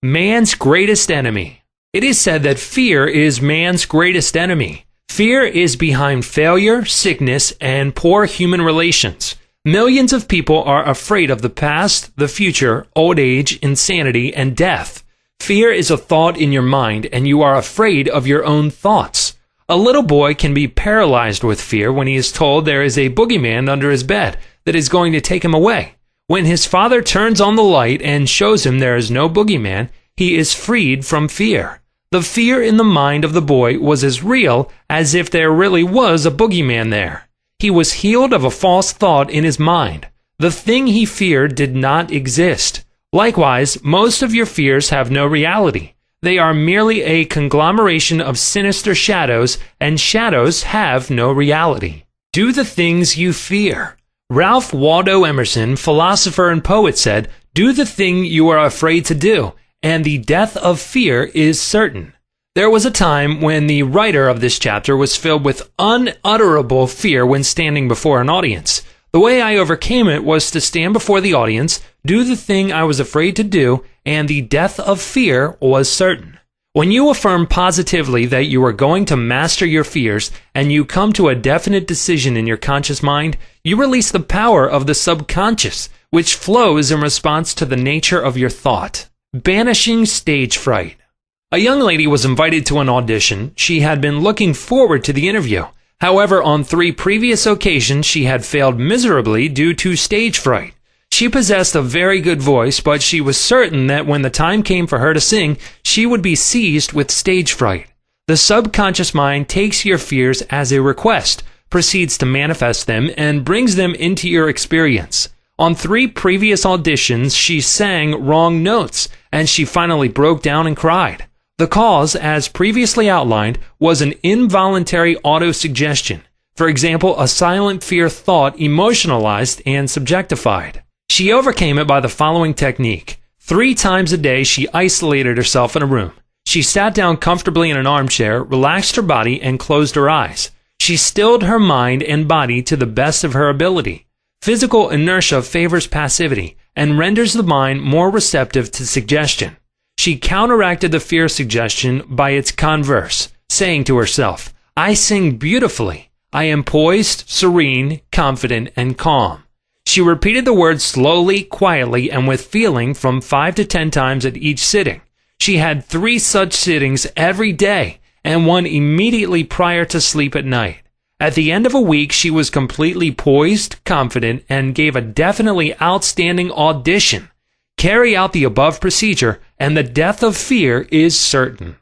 Man's greatest enemy. It is said that fear is man's greatest enemy. Fear is behind failure, sickness, and poor human relations. Millions of people are afraid of the past, the future, old age, insanity, and death. Fear is a thought in your mind, and you are afraid of your own thoughts. A little boy can be paralyzed with fear when he is told there is a boogeyman under his bed that is going to take him away. When his father turns on the light and shows him there is no boogeyman, he is freed from fear. The fear in the mind of the boy was as real as if there really was a boogeyman there. He was healed of a false thought in his mind. The thing he feared did not exist. Likewise, most of your fears have no reality. They are merely a conglomeration of sinister shadows, and shadows have no reality. Do the things you fear. Ralph Waldo Emerson, philosopher and poet, said, "Do the thing you are afraid to do, and the death of fear is certain." There was a time when the writer of this chapter was filled with unutterable fear when standing before an audience. The way I overcame it was to stand before the audience, do the thing I was afraid to do, and the death of fear was certain. When you affirm positively that you are going to master your fears and you come to a definite decision in your conscious mind, you release the power of the subconscious, which flows in response to the nature of your thought. Banishing stage fright. A young lady was invited to an audition. She had been looking forward to the interview. However, on 3 previous occasions, she had failed miserably due to stage fright. She possessed a very good voice, but she was certain that when the time came for her to sing, she would be seized with stage fright. The subconscious mind takes your fears as a request, proceeds to manifest them, and brings them into your experience. On 3 previous auditions, she sang wrong notes, and she finally broke down and cried. The cause, as previously outlined, was an involuntary autosuggestion. For example, a silent fear thought emotionalized and subjectified. She overcame it by the following technique. 3 times a day, she isolated herself in a room. She sat down comfortably in an armchair, relaxed her body, and closed her eyes. She stilled her mind and body to the best of her ability. Physical inertia favors passivity and renders the mind more receptive to suggestion. She counteracted the fear suggestion by its converse, saying to herself, "I sing beautifully. I am poised, serene, confident, and calm." She repeated the words slowly, quietly, and with feeling from 5 to 10 times at each sitting. She had 3 such sittings every day and 1 immediately prior to sleep at night. At the end of a week, she was completely poised, confident, and gave a definitely outstanding audition. Carry out the above procedure, and the death of fear is certain.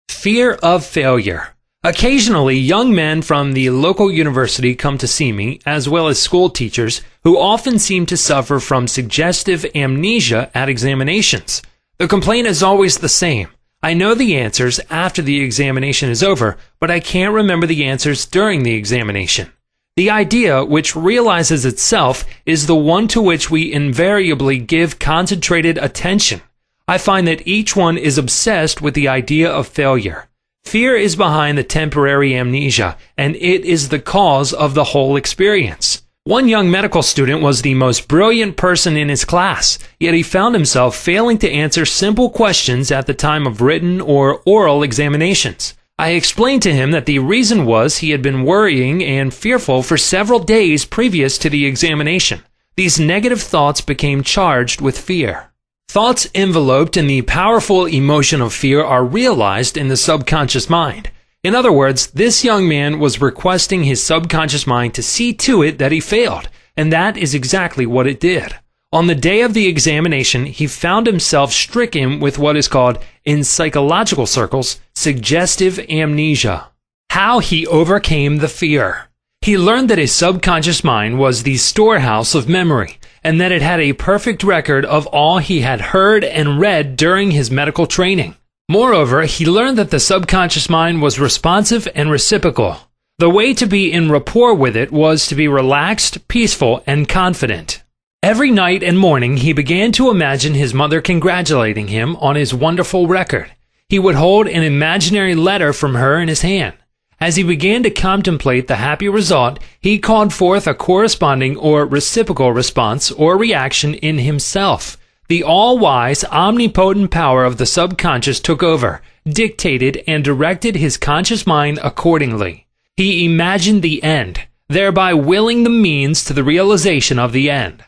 Fear of failure. Occasionally, young men from the local university come to see me, as well as school teachers, who often seem to suffer from suggestive amnesia at examinations. The complaint is always the same. I know the answers after the examination is over, but I can't remember the answers during the examination. The idea, which realizes itself, is the one to which we invariably give concentrated attention. I find that each one is obsessed with the idea of failure. Fear is behind the temporary amnesia, and it is the cause of the whole experience. One young medical student was the most brilliant person in his class, yet he found himself failing to answer simple questions at the time of written or oral examinations. I explained to him that the reason was he had been worrying and fearful for several days previous to the examination. These negative thoughts became charged with fear. Thoughts enveloped in the powerful emotion of fear are realized in the subconscious mind. In other words, this young man was requesting his subconscious mind to see to it that he failed, and that is exactly what it did. On the day of the examination, he found himself stricken with what is called, in psychological circles, suggestive amnesia. How he overcame the fear. He learned that his subconscious mind was the storehouse of memory, and that it had a perfect record of all he had heard and read during his medical training. Moreover, he learned that the subconscious mind was responsive and reciprocal. The way to be in rapport with it was to be relaxed, peaceful, and confident. Every night and morning he began to imagine his mother congratulating him on his wonderful record. He would hold an imaginary letter from her in his hand. As he began to contemplate the happy result, he called forth a corresponding or reciprocal response or reaction in himself. The all-wise, omnipotent power of the subconscious took over, dictated, and directed his conscious mind accordingly. He imagined the end, thereby willing the means to the realization of the end.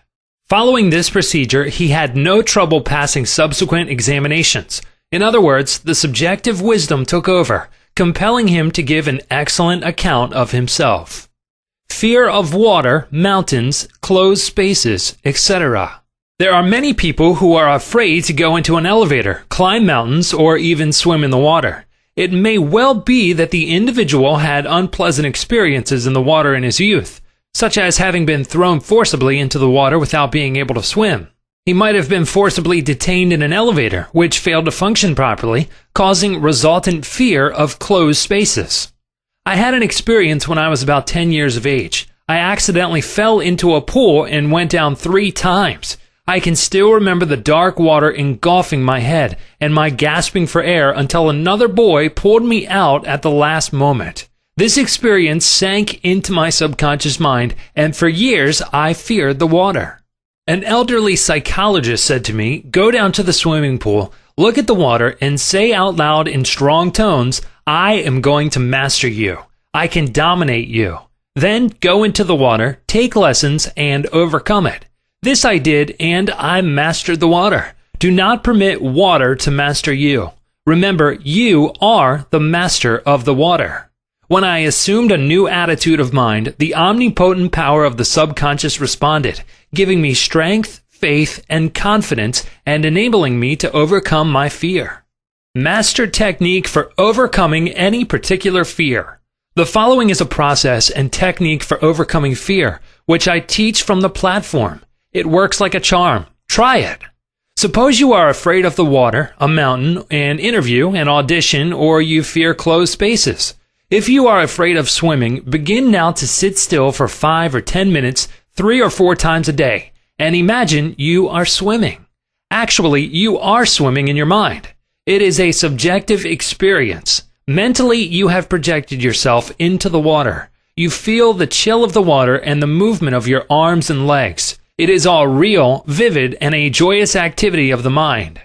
Following this procedure, he had no trouble passing subsequent examinations. In other words, the subjective wisdom took over, compelling him to give an excellent account of himself. Fear of water, mountains, closed spaces, etc. There are many people who are afraid to go into an elevator, climb mountains, or even swim in the water. It may well be that the individual had unpleasant experiences in the water in his youth, such as having been thrown forcibly into the water without being able to swim. He might have been forcibly detained in an elevator, which failed to function properly, causing resultant fear of closed spaces. I had an experience when I was about 10 years of age. I accidentally fell into a pool and went down 3 times. I can still remember the dark water engulfing my head and my gasping for air until another boy pulled me out at the last moment. This experience sank into my subconscious mind, and for years I feared the water. An elderly psychologist said to me, "Go down to the swimming pool, Look at the water and say out loud in strong tones, I am going to master you. I can dominate you. Then go into the water, take lessons, and overcome it. This I did, and I mastered the water. Do not permit water to master you. Remember, you are the master of the water. When I assumed a new attitude of mind, the omnipotent power of the subconscious responded, giving me strength, faith, and confidence, and enabling me to overcome my fear. Master technique for overcoming any particular fear. The following is a process and technique for overcoming fear, which I teach from the platform. It works like a charm. Try it. Suppose you are afraid of the water, a mountain, an interview, an audition, or you fear closed spaces. If you are afraid of swimming, begin now to sit still for 5 or 10 minutes, 3 or 4 times a day, and imagine you are swimming. Actually, you are swimming in your mind. It is a subjective experience. Mentally, you have projected yourself into the water. You feel the chill of the water and the movement of your arms and legs. It is all real, vivid, and a joyous activity of the mind.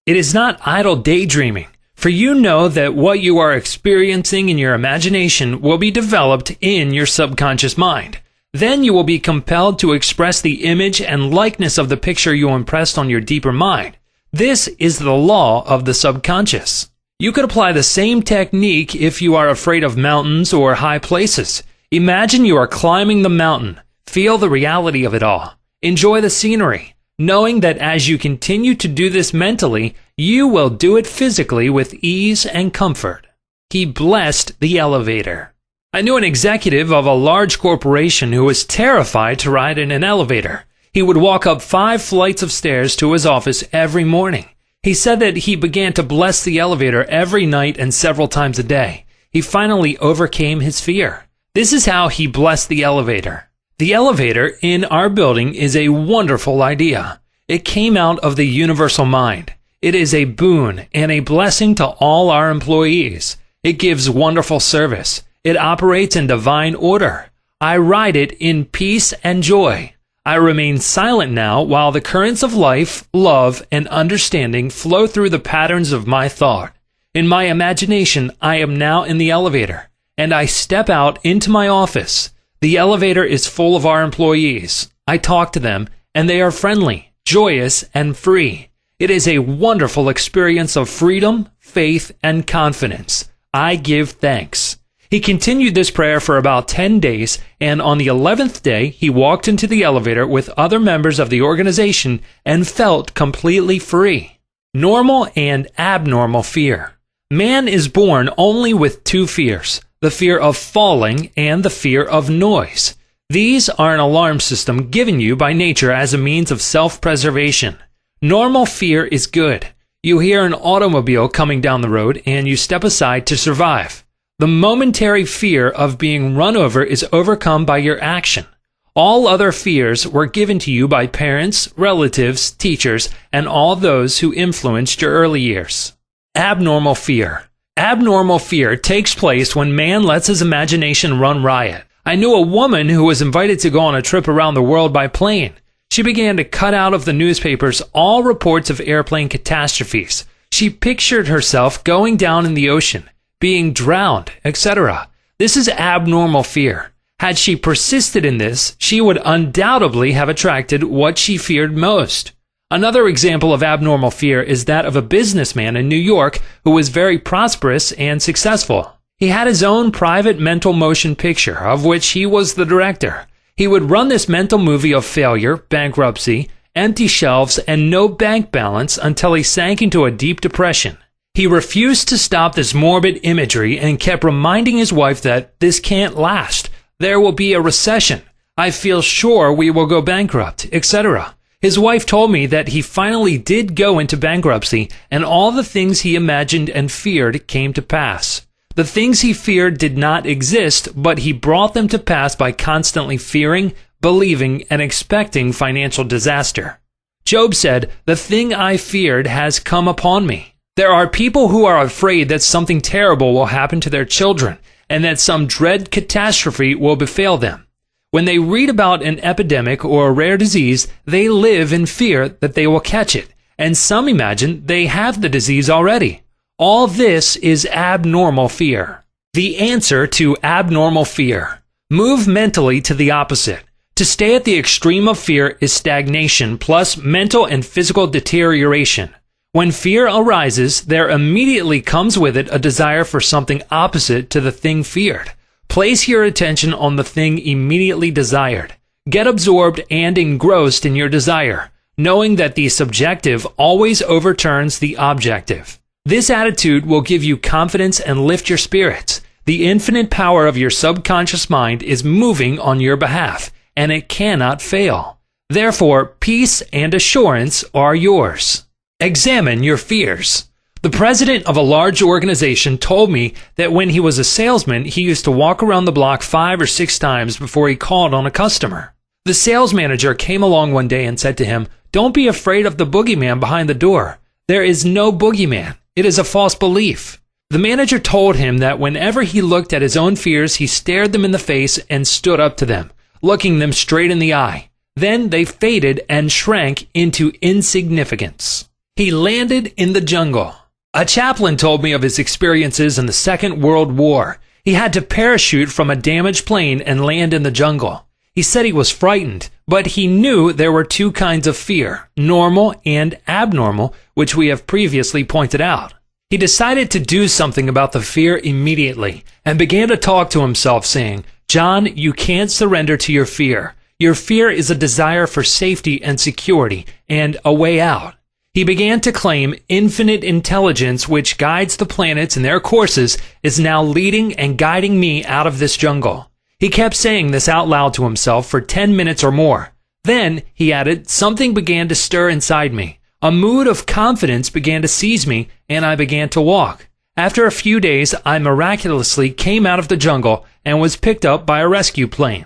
It is not idle daydreaming, for you know that what you are experiencing in your imagination will be developed in your subconscious mind. Then you will be compelled to express the image and likeness of the picture you impressed on your deeper mind. This is the law of the subconscious. You could apply the same technique if you are afraid of mountains or high places. Imagine you are climbing the mountain. Feel the reality of it all. Enjoy the scenery, knowing that as you continue to do this mentally, you will do it physically with ease and comfort. He blessed the elevator. I knew an executive of a large corporation who was terrified to ride in an elevator. He would walk up 5 flights of stairs to his office every morning. He said that he began to bless the elevator every night and several times a day. He finally overcame his fear. This is how he blessed the elevator. The elevator in our building is a wonderful idea. It came out of the universal mind. It is a boon and a blessing to all our employees. It gives wonderful service. It operates in divine order. I ride it in peace and joy. I remain silent now while the currents of life, love, and understanding flow through the patterns of my thought. In my imagination, I am now in the elevator, and I step out into my office. The elevator is full of our employees. I talk to them, and they are friendly, joyous, and free. It is a wonderful experience of freedom, faith, and confidence. I give thanks. He continued this prayer for about 10 days, and on the 11th day, he walked into the elevator with other members of the organization and felt completely free. Normal and abnormal fear. Man is born only with 2 fears, the fear of falling and the fear of noise. These are an alarm system given you by nature as a means of self-preservation. Normal fear is good. You hear an automobile coming down the road and you step aside to survive. The momentary fear of being run over is overcome by your action. All other fears were given to you by parents, relatives, teachers, and all those who influenced your early years. Abnormal fear. Abnormal fear takes place when man lets his imagination run riot. I knew a woman who was invited to go on a trip around the world by plane. She began to cut out of the newspapers all reports of airplane catastrophes. She pictured herself going down in the ocean, being drowned, etc. This is abnormal fear. Had she persisted in this, she would undoubtedly have attracted what she feared most. Another example of abnormal fear is that of a businessman in New York who was very prosperous and successful. He had his own private mental motion picture, of which he was the director. He would run this mental movie of failure, bankruptcy, empty shelves, and no bank balance until he sank into a deep depression. He refused to stop this morbid imagery and kept reminding his wife that this can't last. There will be a recession. I feel sure we will go bankrupt, etc. His wife told me that he finally did go into bankruptcy, and all the things he imagined and feared came to pass. The things he feared did not exist, but he brought them to pass by constantly fearing, believing, and expecting financial disaster. Job said, "The thing I feared has come upon me." There are people who are afraid that something terrible will happen to their children and that some dread catastrophe will befall them. When they read about an epidemic or a rare disease, they live in fear that they will catch it, and some imagine they have the disease already. All this is abnormal fear. The answer to abnormal fear: move mentally to the opposite. To stay at the extreme of fear is stagnation plus mental and physical deterioration. When fear arises, there immediately comes with it a desire for something opposite to the thing feared. Place your attention on the thing immediately desired. Get absorbed and engrossed in your desire, knowing that the subjective always overturns the objective. This attitude will give you confidence and lift your spirits. The infinite power of your subconscious mind is moving on your behalf, and it cannot fail. Therefore, peace and assurance are yours. Examine your fears. The president of a large organization told me that when he was a salesman, he used to walk around the block 5 or 6 times before he called on a customer. The sales manager came along one day and said to him, "Don't be afraid of the boogeyman behind the door. There is no boogeyman. It is a false belief." The manager told him that whenever he looked at his own fears, he stared them in the face and stood up to them, looking them straight in the eye. Then they faded and shrank into insignificance. He landed in the jungle. A chaplain told me of his experiences in the Second World War. He had to parachute from a damaged plane and land in the jungle. He said he was frightened, but he knew there were 2 kinds of fear, normal and abnormal, which we have previously pointed out. He decided to do something about the fear immediately and began to talk to himself, saying, "John, you can't surrender to your fear. Your fear is a desire for safety and security and a way out." He began to claim infinite intelligence which guides the planets in their courses is now leading and guiding me out of this jungle. He kept saying this out loud to himself for 10 minutes or more. Then, he added, something began to stir inside me. A mood of confidence began to seize me, and I began to walk. After a few days, I miraculously came out of the jungle and was picked up by a rescue plane.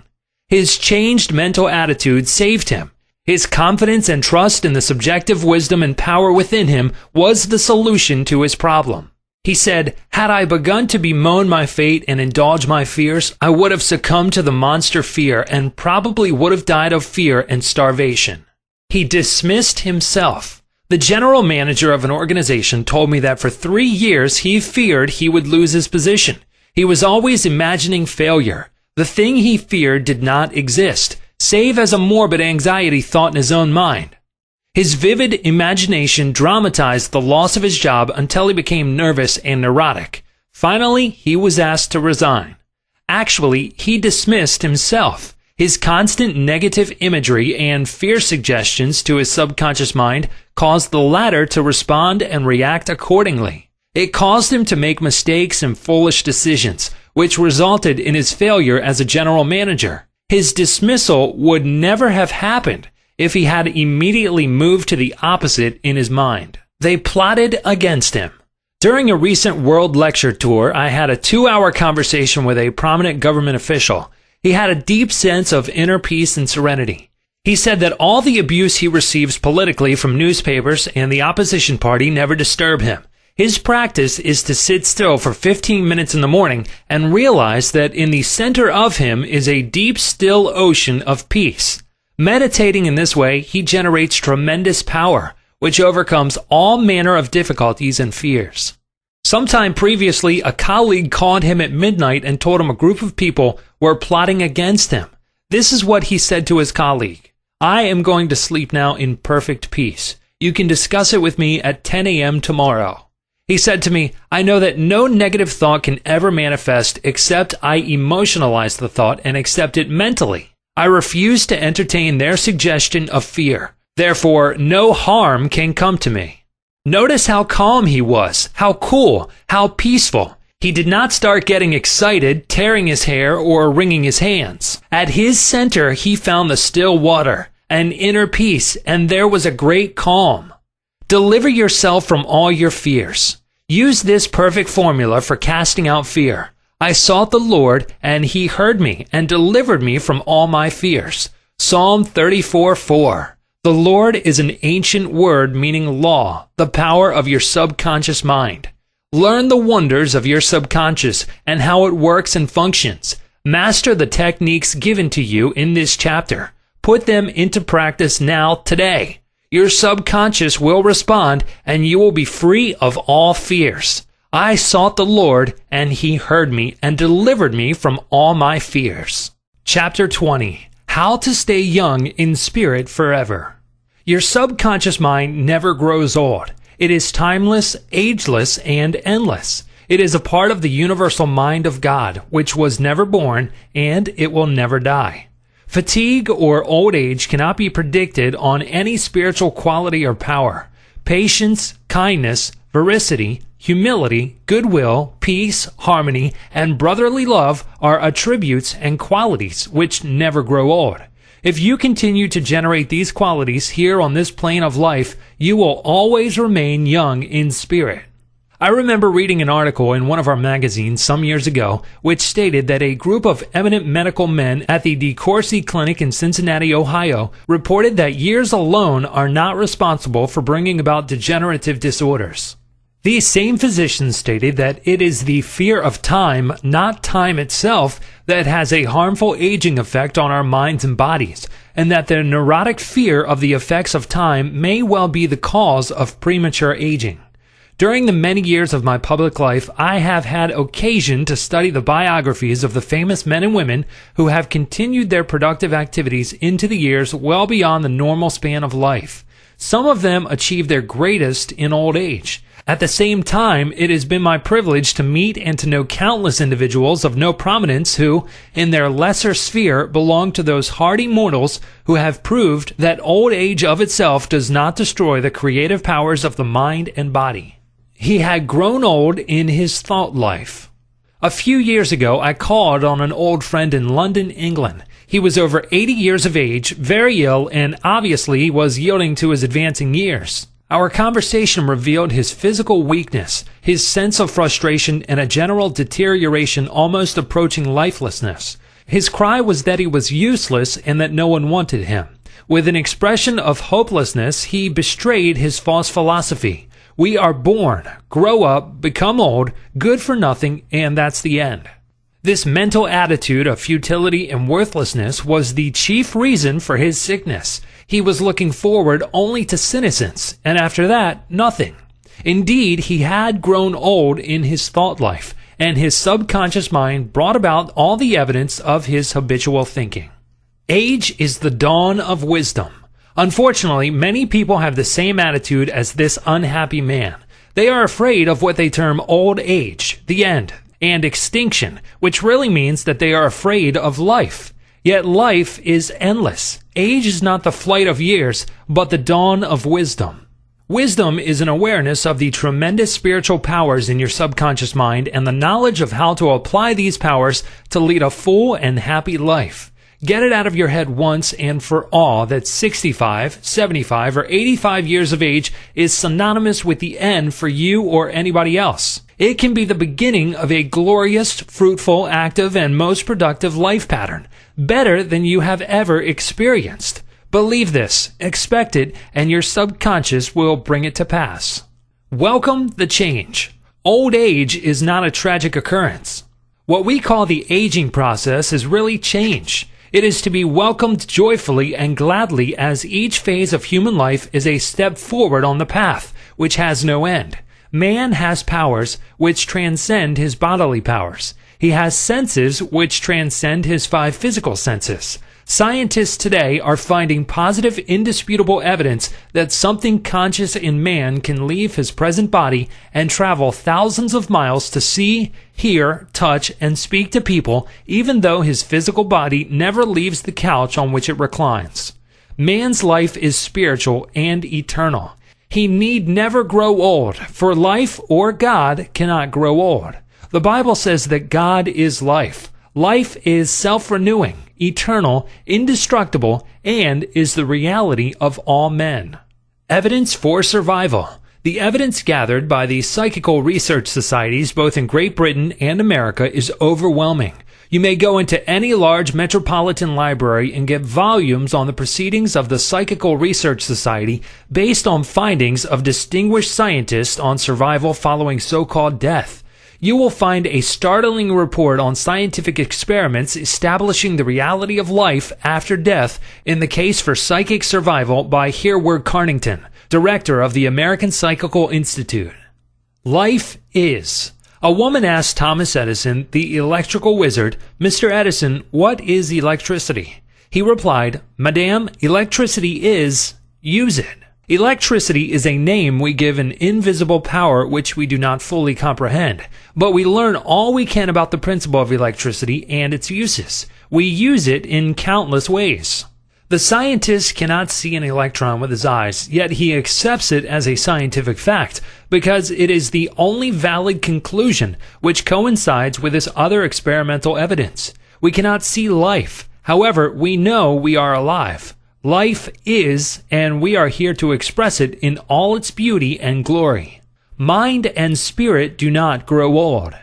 His changed mental attitude saved him. His confidence and trust in the subjective wisdom and power within him was the solution to his problem. He said, "Had I begun to bemoan my fate and indulge my fears, I would have succumbed to the monster fear and probably would have died of fear and starvation." He dismissed himself. The general manager of an organization told me that for 3 years he feared he would lose his position. He was always imagining failure. The thing he feared did not exist, save as a morbid anxiety thought in his own mind. His vivid imagination dramatized the loss of his job until he became nervous and neurotic. Finally, he was asked to resign. Actually, he dismissed himself. His constant negative imagery and fear suggestions to his subconscious mind caused the latter to respond and react accordingly. It caused him to make mistakes and foolish decisions, which resulted in his failure as a general manager. His dismissal would never have happened if he had immediately moved to the opposite in his mind. They plotted against him. During a recent world lecture tour, I had a 2-hour conversation with a prominent government official. He had a deep sense of inner peace and serenity. He said that all the abuse he receives politically from newspapers and the opposition party never disturb him. His practice is to sit still for 15 minutes in the morning and realize that in the center of him is a deep, still ocean of peace. Meditating in this way, he generates tremendous power, which overcomes all manner of difficulties and fears. Sometime previously, a colleague called him at midnight and told him a group of people were plotting against him. This is what he said to his colleague: "I am going to sleep now in perfect peace. You can discuss it with me at 10 a.m. tomorrow." He said to me, "I know that no negative thought can ever manifest except I emotionalize the thought and accept it mentally. I refuse to entertain their suggestion of fear. Therefore, no harm can come to me." Notice how calm he was, how cool, how peaceful. He did not start getting excited, tearing his hair, or wringing his hands. At his center, he found the still water, an inner peace, and there was a great calm. Deliver yourself from all your fears. Use this perfect formula for casting out fear. I sought the Lord, and he heard me and delivered me from all my fears. Psalm 34:4. The Lord is an ancient word meaning law, the power of your subconscious mind. Learn the wonders of your subconscious and how it works and functions. Master the techniques given to you in this chapter. Put them into practice now, today. Your subconscious will respond, and you will be free of all fears. I sought the Lord, and he heard me and delivered me from all my fears. Chapter 20. How to Stay Young in Spirit Forever. Your subconscious mind never grows old. It is timeless, ageless, and endless. It is a part of the universal mind of God, which was never born, and it will never die. Fatigue or old age cannot be predicted on any spiritual quality or power. Patience, kindness, veracity, humility, goodwill, peace, harmony, and brotherly love are attributes and qualities which never grow old. If you continue to generate these qualities here on this plane of life, you will always remain young in spirit. I remember reading an article in one of our magazines some years ago which stated that a group of eminent medical men at the DeCourcy Clinic in Cincinnati, Ohio, reported that years alone are not responsible for bringing about degenerative disorders. These same physicians stated that it is the fear of time, not time itself, that has a harmful aging effect on our minds and bodies, and that the neurotic fear of the effects of time may well be the cause of premature aging. During the many years of my public life, I have had occasion to study the biographies of the famous men and women who have continued their productive activities into the years well beyond the normal span of life. Some of them achieved their greatest in old age. At the same time, it has been my privilege to meet and to know countless individuals of no prominence who, in their lesser sphere, belong to those hardy mortals who have proved that old age of itself does not destroy the creative powers of the mind and body. He had grown old in his thought life. A few years ago, I called on an old friend in London, England. He was over 80 years of age, very ill, and obviously was yielding to his advancing years. Our conversation revealed his physical weakness, his sense of frustration, and a general deterioration almost approaching lifelessness. His cry was that he was useless and that no one wanted him. With an expression of hopelessness, he betrayed his false philosophy. We are born, grow up, become old, good for nothing, and that's the end. This mental attitude of futility and worthlessness was the chief reason for his sickness. He was looking forward only to senescence, and after that, nothing. Indeed, he had grown old in his thought life, and his subconscious mind brought about all the evidence of his habitual thinking. Age is the dawn of wisdom. Unfortunately, many people have the same attitude as this unhappy man. They are afraid of what they term old age, the end, and extinction, which really means that they are afraid of life. Yet life is endless. Age is not the flight of years, but the dawn of wisdom. Wisdom is an awareness of the tremendous spiritual powers in your subconscious mind and the knowledge of how to apply these powers to lead a full and happy life. Get it out of your head once and for all that 65, 75, or 85 years of age is synonymous with the end for you or anybody else. It can be the beginning of a glorious, fruitful, active, and most productive life pattern, better than you have ever experienced. Believe this, expect it, and your subconscious will bring it to pass. Welcome the change. Old age is not a tragic occurrence. What we call the aging process is really change. It is to be welcomed joyfully and gladly as each phase of human life is a step forward on the path, which has no end. Man has powers which transcend his bodily powers. He has senses which transcend his 5 physical senses. Scientists today are finding positive, indisputable evidence that something conscious in man can leave his present body and travel thousands of miles to see, hear, touch, and speak to people, even though his physical body never leaves the couch on which it reclines. Man's life is spiritual and eternal. He need never grow old, for life or God cannot grow old. The Bible says that God is life. Life is self-renewing, eternal, indestructible, and is the reality of all men. Evidence for survival. The evidence gathered by the psychical research societies both in Great Britain and America is overwhelming. You may go into any large metropolitan library and get volumes on the proceedings of the Psychical Research Society based on findings of distinguished scientists on survival following so-called death. You will find a startling report on scientific experiments establishing the reality of life after death in the Case for Psychic Survival by Hereward Carnington, director of the American Psychical Institute. Life is. A woman asked Thomas Edison, the electrical wizard, "Mr. Edison, what is electricity?" He replied, "Madame, electricity is, use it." Electricity is a name we give an invisible power which we do not fully comprehend, but we learn all we can about the principle of electricity and its uses. We use it in countless ways. The scientist cannot see an electron with his eyes, yet he accepts it as a scientific fact because it is the only valid conclusion which coincides with his other experimental evidence. We cannot see life. However, we know we are alive. Life is, and we are here to express it in all its beauty and glory. Mind and spirit do not grow old.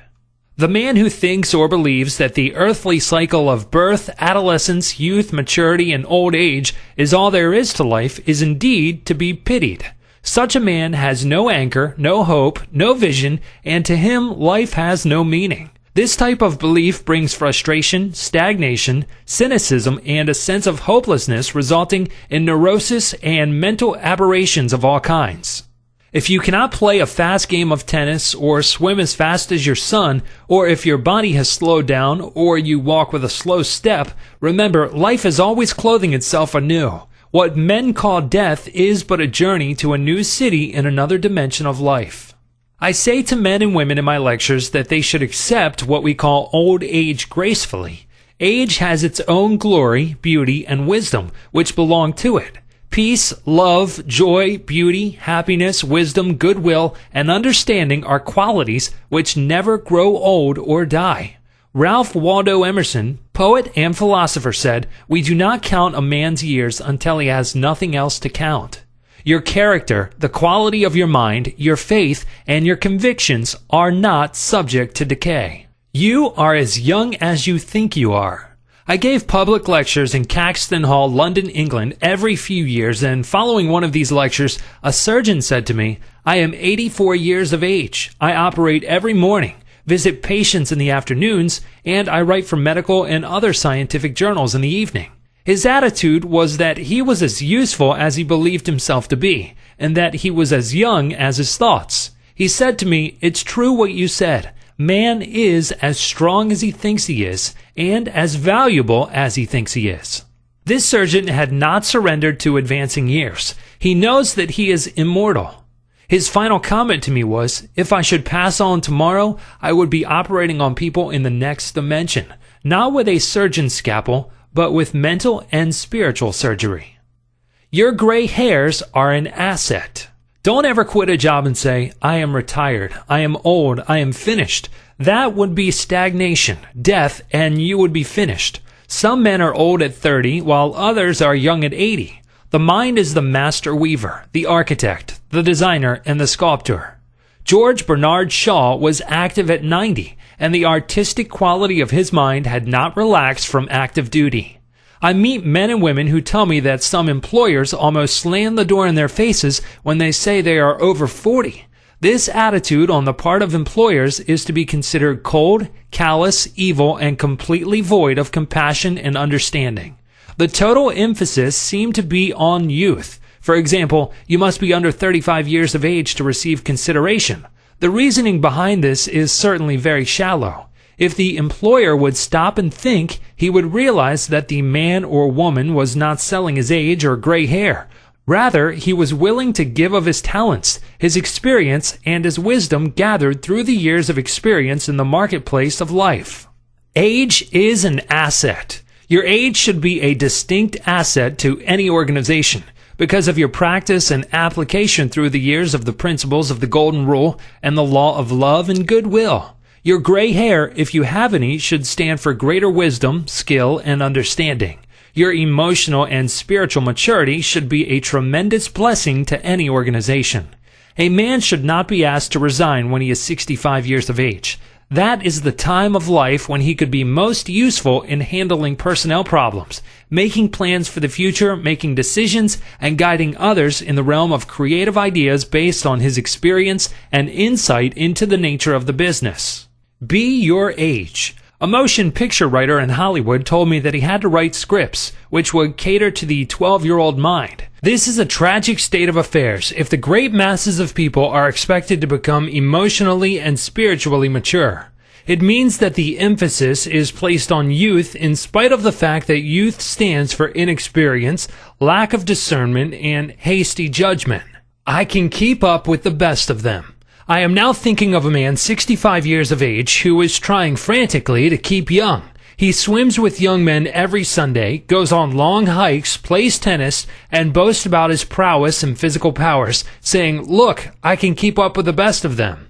The man who thinks or believes that the earthly cycle of birth, adolescence, youth, maturity, and old age is all there is to life is indeed to be pitied. Such a man has no anchor, no hope, no vision, and to him life has no meaning. This type of belief brings frustration, stagnation, cynicism, and a sense of hopelessness resulting in neurosis and mental aberrations of all kinds. If you cannot play a fast game of tennis or swim as fast as your son, or if your body has slowed down or you walk with a slow step, remember life is always clothing itself anew. What men call death is but a journey to a new city in another dimension of life. I say to men and women in my lectures that they should accept what we call old age gracefully. Age has its own glory, beauty, and wisdom, which belong to it. Peace, love, joy, beauty, happiness, wisdom, goodwill, and understanding are qualities which never grow old or die. Ralph Waldo Emerson, poet and philosopher, said, "We do not count a man's years until he has nothing else to count." Your character, the quality of your mind, your faith, and your convictions are not subject to decay. You are as young as you think you are. I gave public lectures in Caxton Hall, London, England, every few years, and following one of these lectures, a surgeon said to me, "I am 84 years of age. I operate every morning, visit patients in the afternoons, and I write for medical and other scientific journals in the evening." His attitude was that he was as useful as he believed himself to be, and that he was as young as his thoughts. He said to me, "It's true what you said. Man is as strong as he thinks he is, and as valuable as he thinks he is." This surgeon had not surrendered to advancing years. He knows that he is immortal. His final comment to me was, "If I should pass on tomorrow, I would be operating on people in the next dimension, not with a surgeon's scalpel, but with mental and spiritual surgery." Your gray hairs are an asset. Don't ever quit a job and say, "I am retired, I am old, I am finished." That would be stagnation, death, and you would be finished. Some men are old at 30, while others are young at 80. The mind is the master weaver, the architect, the designer, and the sculptor. George Bernard Shaw was active at 90, and the artistic quality of his mind had not relaxed from active duty. I meet men and women who tell me that some employers almost slam the door in their faces when they say they are over 40. This attitude on the part of employers is to be considered cold, callous, evil, and completely void of compassion and understanding. The total emphasis seemed to be on youth. For example, you must be under 35 years of age to receive consideration. The reasoning behind this is certainly very shallow. If the employer would stop and think, he would realize that the man or woman was not selling his age or gray hair. Rather, he was willing to give of his talents, his experience, and his wisdom gathered through the years of experience in the marketplace of life. Age is an asset. Your age should be a distinct asset to any organization, because of your practice and application through the years of the principles of the Golden Rule and the law of love and goodwill. Your gray hair, if you have any, should stand for greater wisdom, skill, and understanding. Your emotional and spiritual maturity should be a tremendous blessing to any organization. A man should not be asked to resign when he is 65 years of age. That is the time of life when he could be most useful in handling personnel problems, making plans for the future, making decisions, and guiding others in the realm of creative ideas based on his experience and insight into the nature of the business. Be your age. A motion picture writer in Hollywood told me that he had to write scripts which would cater to the 12-year-old mind. This is a tragic state of affairs if the great masses of people are expected to become emotionally and spiritually mature. It means that the emphasis is placed on youth in spite of the fact that youth stands for inexperience, lack of discernment, and hasty judgment. I can keep up with the best of them. I am now thinking of a man 65 years of age who is trying frantically to keep young. He swims with young men every Sunday, goes on long hikes, plays tennis, and boasts about his prowess and physical powers, saying, "Look, I can keep up with the best of them."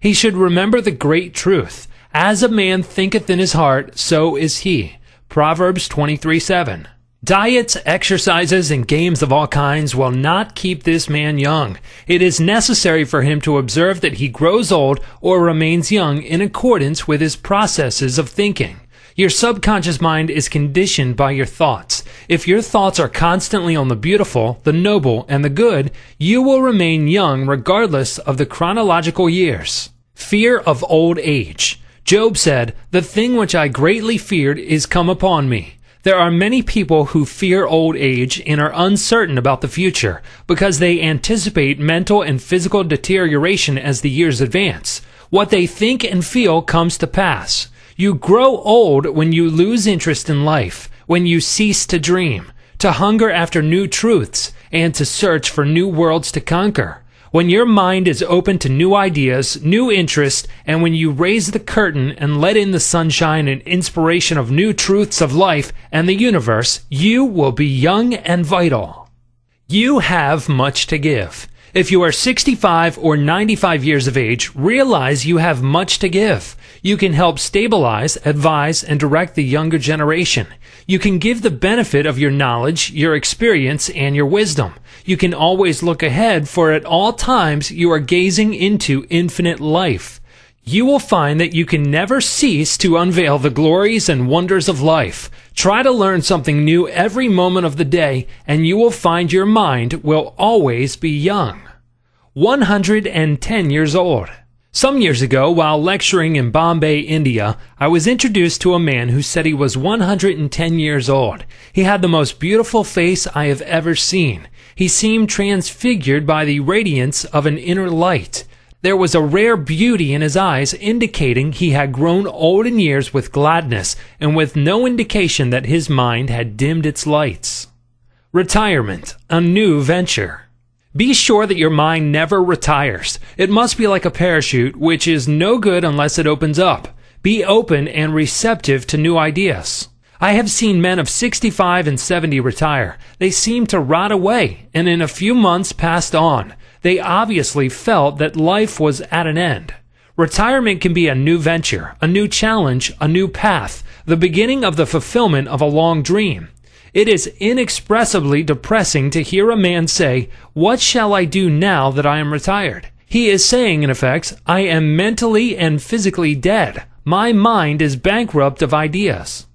He should remember the great truth. As a man thinketh in his heart, so is he. Proverbs 23:7. Diets, exercises, and games of all kinds will not keep this man young. It is necessary for him to observe that he grows old or remains young in accordance with his processes of thinking. Your subconscious mind is conditioned by your thoughts. If your thoughts are constantly on the beautiful, the noble, and the good, you will remain young regardless of the chronological years. Fear of old age. Job said, "The thing which I greatly feared is come upon me." There are many people who fear old age and are uncertain about the future because they anticipate mental and physical deterioration as the years advance. What they think and feel comes to pass. You grow old when you lose interest in life, when you cease to dream, to hunger after new truths, and to search for new worlds to conquer. When your mind is open to new ideas, new interests, and when you raise the curtain and let in the sunshine and inspiration of new truths of life and the universe, you will be young and vital. You have much to give. If you are 65 or 95 years of age, realize you have much to give. You can help stabilize, advise, and direct the younger generation. You can give the benefit of your knowledge, your experience, and your wisdom. You can always look ahead, for at all times you are gazing into infinite life. You will find that you can never cease to unveil the glories and wonders of life. Try to learn something new every moment of the day, and you will find your mind will always be young. 110 years old. Some years ago, while lecturing in Bombay, India, I was introduced to a man who said he was 110 years old. He had the most beautiful face I have ever seen. He seemed transfigured by the radiance of an inner light. There was a rare beauty in his eyes, indicating he had grown old in years with gladness, and with no indication that his mind had dimmed its lights. Retirement, a new venture. Be sure that your mind never retires. It must be like a parachute, which is no good unless it opens up. Be open and receptive to new ideas. I have seen men of 65 and 70 retire. They seemed to rot away, and in a few months passed on. They obviously felt that life was at an end. Retirement can be a new venture, a new challenge, a new path, the beginning of the fulfillment of a long dream. It is inexpressibly depressing to hear a man say, "What shall I do now that I am retired?" He is saying, in effect, "I am mentally and physically dead. My mind is bankrupt of ideas."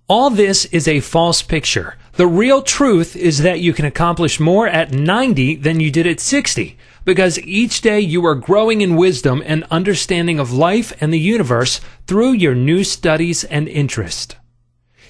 All this is a false picture. The real truth is that you can accomplish more at 90 than you did at 60, because each day you are growing in wisdom and understanding of life and the universe through your new studies and interest.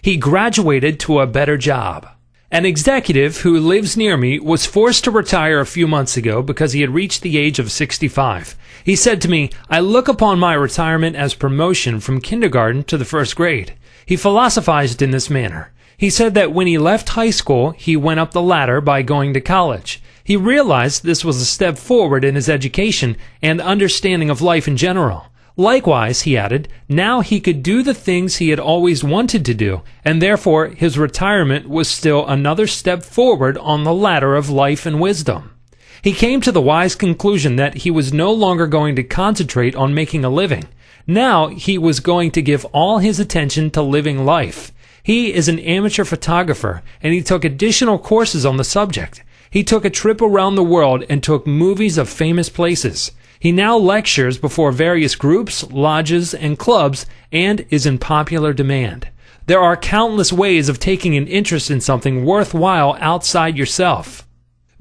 He graduated to a better job. An executive who lives near me was forced to retire a few months ago because he had reached the age of 65. He said to me, "I look upon my retirement as promotion from kindergarten to the first grade." He philosophized in this manner. He said that when he left high school, he went up the ladder by going to college. He realized this was a step forward in his education and understanding of life in general. Likewise, he added, now he could do the things he had always wanted to do, and therefore his retirement was still another step forward on the ladder of life and wisdom. He came to the wise conclusion that he was no longer going to concentrate on making a living. Now he was going to give all his attention to living life. He is an amateur photographer, and he took additional courses on the subject. He took a trip around the world and took movies of famous places. He now lectures before various groups, lodges, and clubs, and is in popular demand. There are countless ways of taking an interest in something worthwhile outside yourself.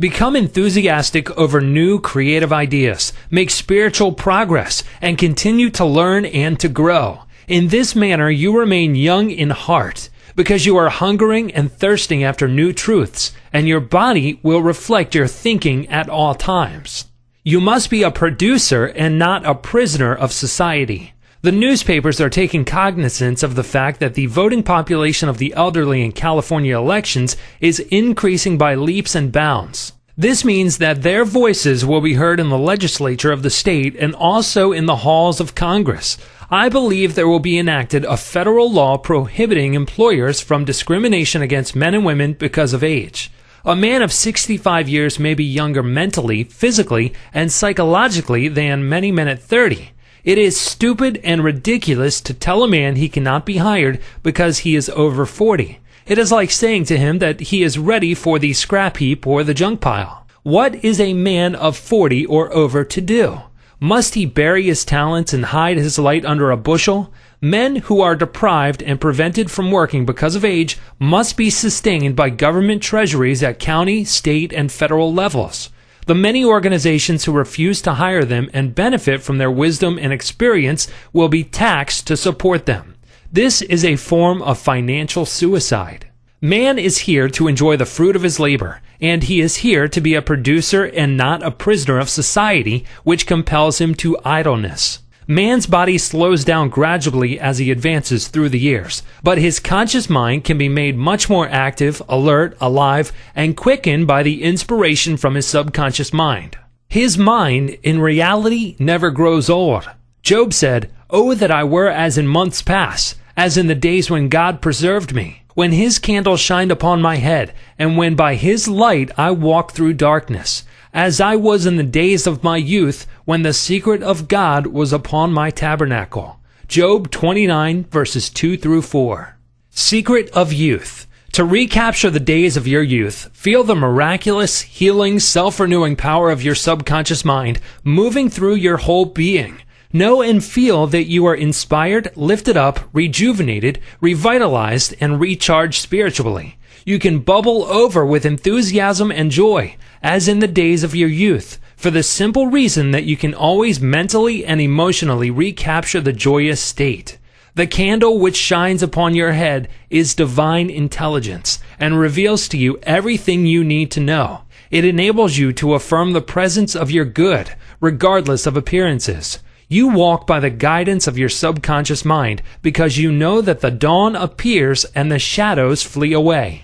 Become enthusiastic over new creative ideas, make spiritual progress, and continue to learn and to grow. In this manner, you remain young in heart, because you are hungering and thirsting after new truths, and your body will reflect your thinking at all times. You must be a producer and not a prisoner of society. The newspapers are taking cognizance of the fact that the voting population of the elderly in California elections is increasing by leaps and bounds. This means that their voices will be heard in the legislature of the state and also in the halls of Congress. I believe there will be enacted a federal law prohibiting employers from discrimination against men and women because of age. A man of 65 years may be younger mentally, physically, and psychologically than many men at 30. It is stupid and ridiculous to tell a man he cannot be hired because he is over 40. It is like saying to him that he is ready for the scrap heap or the junk pile. What is a man of 40 or over to do? Must he bury his talents and hide his light under a bushel? Men who are deprived and prevented from working because of age must be sustained by government treasuries at county, state, and federal levels. The many organizations who refuse to hire them and benefit from their wisdom and experience will be taxed to support them. This is a form of financial suicide. Man is here to enjoy the fruit of his labor, and he is here to be a producer and not a prisoner of society, which compels him to idleness. Man's body slows down gradually as he advances through the years, but his conscious mind can be made much more active, alert, alive, and quickened by the inspiration from his subconscious mind. His mind, in reality, never grows old. Job said, "Oh, that I were as in months past, as in the days when God preserved me, when his candle shined upon my head, and when by his light I walked through darkness, as I was in the days of my youth, when the secret of God was upon my tabernacle." Job 29, verses 2 through 4. Secret of youth. To recapture the days of your youth, feel the miraculous, healing, self-renewing power of your subconscious mind moving through your whole being. Know and feel that you are inspired, lifted up, rejuvenated, revitalized, and recharged spiritually. You can bubble over with enthusiasm and joy, as in the days of your youth, for the simple reason that you can always mentally and emotionally recapture the joyous state. The candle which shines upon your head is divine intelligence and reveals to you everything you need to know. It enables you to affirm the presence of your good, regardless of appearances. You walk by the guidance of your subconscious mind because you know that the dawn appears and the shadows flee away.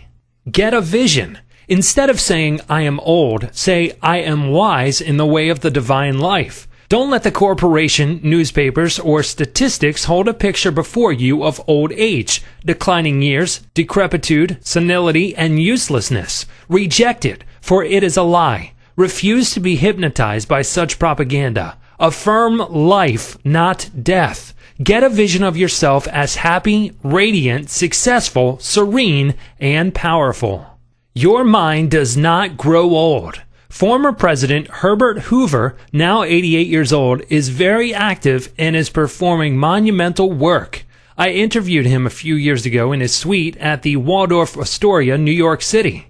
Get a vision. Instead of saying, "I am old," say, "I am wise in the way of the divine life." Don't let the corporation, newspapers, or statistics hold a picture before you of old age, declining years, decrepitude, senility, and uselessness. Reject it, for it is a lie. Refuse to be hypnotized by such propaganda. Affirm life, not death. Get a vision of yourself as happy, radiant, successful, serene, and powerful. Your mind does not grow old. Former President Herbert Hoover, now 88 years old, is very active and is performing monumental work. I interviewed him a few years ago in his suite at the Waldorf Astoria, New York City.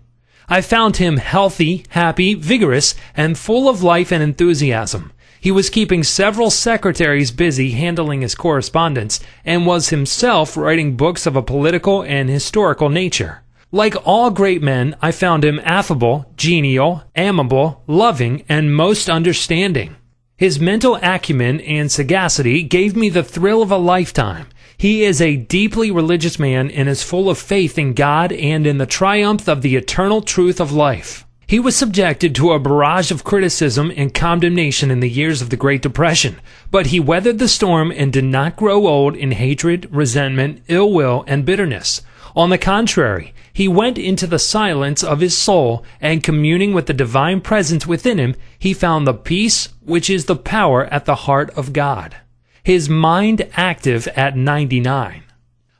I found him healthy, happy, vigorous, and full of life and enthusiasm. He was keeping several secretaries busy handling his correspondence and was himself writing books of a political and historical nature. Like all great men, I found him affable, genial, amiable, loving, and most understanding. His mental acumen and sagacity gave me the thrill of a lifetime. He is a deeply religious man and is full of faith in God and in the triumph of the eternal truth of life. He was subjected to a barrage of criticism and condemnation in the years of the Great Depression, but he weathered the storm and did not grow old in hatred, resentment, ill will, and bitterness. On the contrary, he went into the silence of his soul, and communing with the divine presence within him, he found the peace which is the power at the heart of God. His mind active at 99.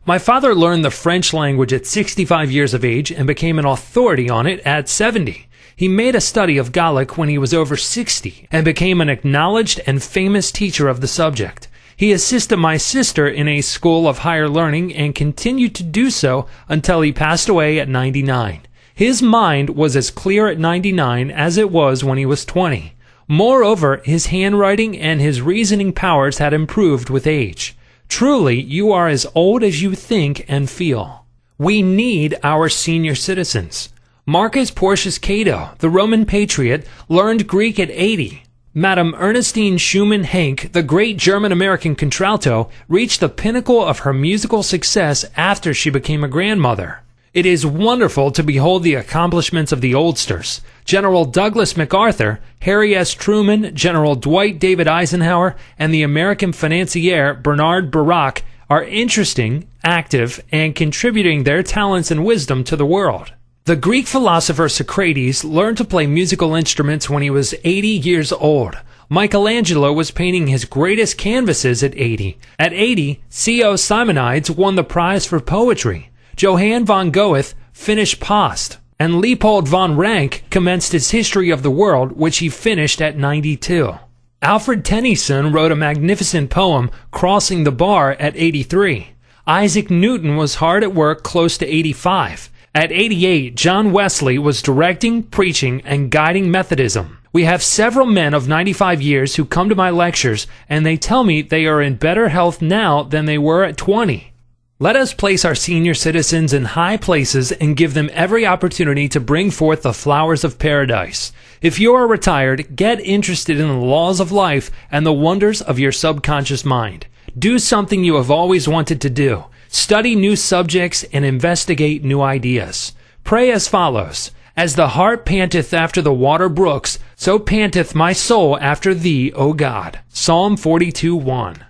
My father learned the French language at 65 years of age and became an authority on it at 70. He made a study of Gallic when he was over 60 and became an acknowledged and famous teacher of the subject. He assisted my sister in a school of higher learning and continued to do so until he passed away at 99. His mind was as clear at 99 as it was when he was 20. Moreover, his handwriting and his reasoning powers had improved with age. Truly, you are as old as you think and feel. We need our senior citizens. Marcus Porcius Cato, the Roman patriot, learned Greek at 80. Madame Ernestine Schumann Henke, the great German-American contralto, reached the pinnacle of her musical success after she became a grandmother. It is wonderful to behold the accomplishments of the oldsters. General Douglas MacArthur, Harry S. Truman, General Dwight David Eisenhower, and the American financier Bernard Baruch are interesting, active, and contributing their talents and wisdom to the world. The Greek philosopher Socrates learned to play musical instruments when he was 80 years old. Michelangelo was painting his greatest canvases at 80. At 80, C.O. Simonides won the prize for poetry. Johann von Goethe finished Faust, and Leopold von Ranke commenced his History of the World, which he finished at 92. Alfred Tennyson wrote a magnificent poem, Crossing the Bar, at 83. Isaac Newton was hard at work close to 85. At 88, John Wesley was directing, preaching, and guiding Methodism. We have several men of 95 years who come to my lectures, and they tell me they are in better health now than they were at 20. Let us place our senior citizens in high places and give them every opportunity to bring forth the flowers of paradise. If you are retired, get interested in the laws of life and the wonders of your subconscious mind. Do something you have always wanted to do. Study new subjects and investigate new ideas. Pray as follows: As the hart panteth after the water brooks, so panteth my soul after thee, O God. Psalm 42:1.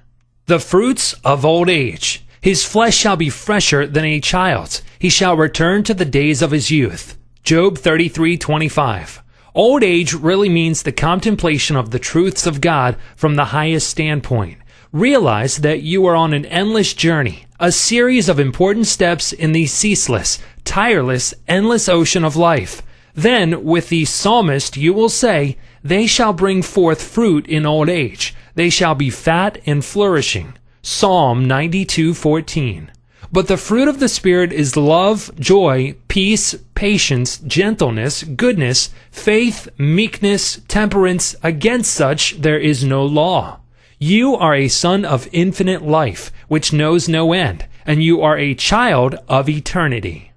The fruits of old age. His flesh shall be fresher than a child's. He shall return to the days of his youth. Job 33:25. Old age really means the contemplation of the truths of God from the highest standpoint. Realize that you are on an endless journey, a series of important steps in the ceaseless, tireless, endless ocean of life. Then, with the psalmist, you will say, "They shall bring forth fruit in old age. They shall be fat and flourishing." Psalm 92:14. But the fruit of the Spirit is love, joy, peace, patience, gentleness, goodness, faith, meekness, temperance. Against such there is no law. You are a son of infinite life, which knows no end, and you are a child of eternity.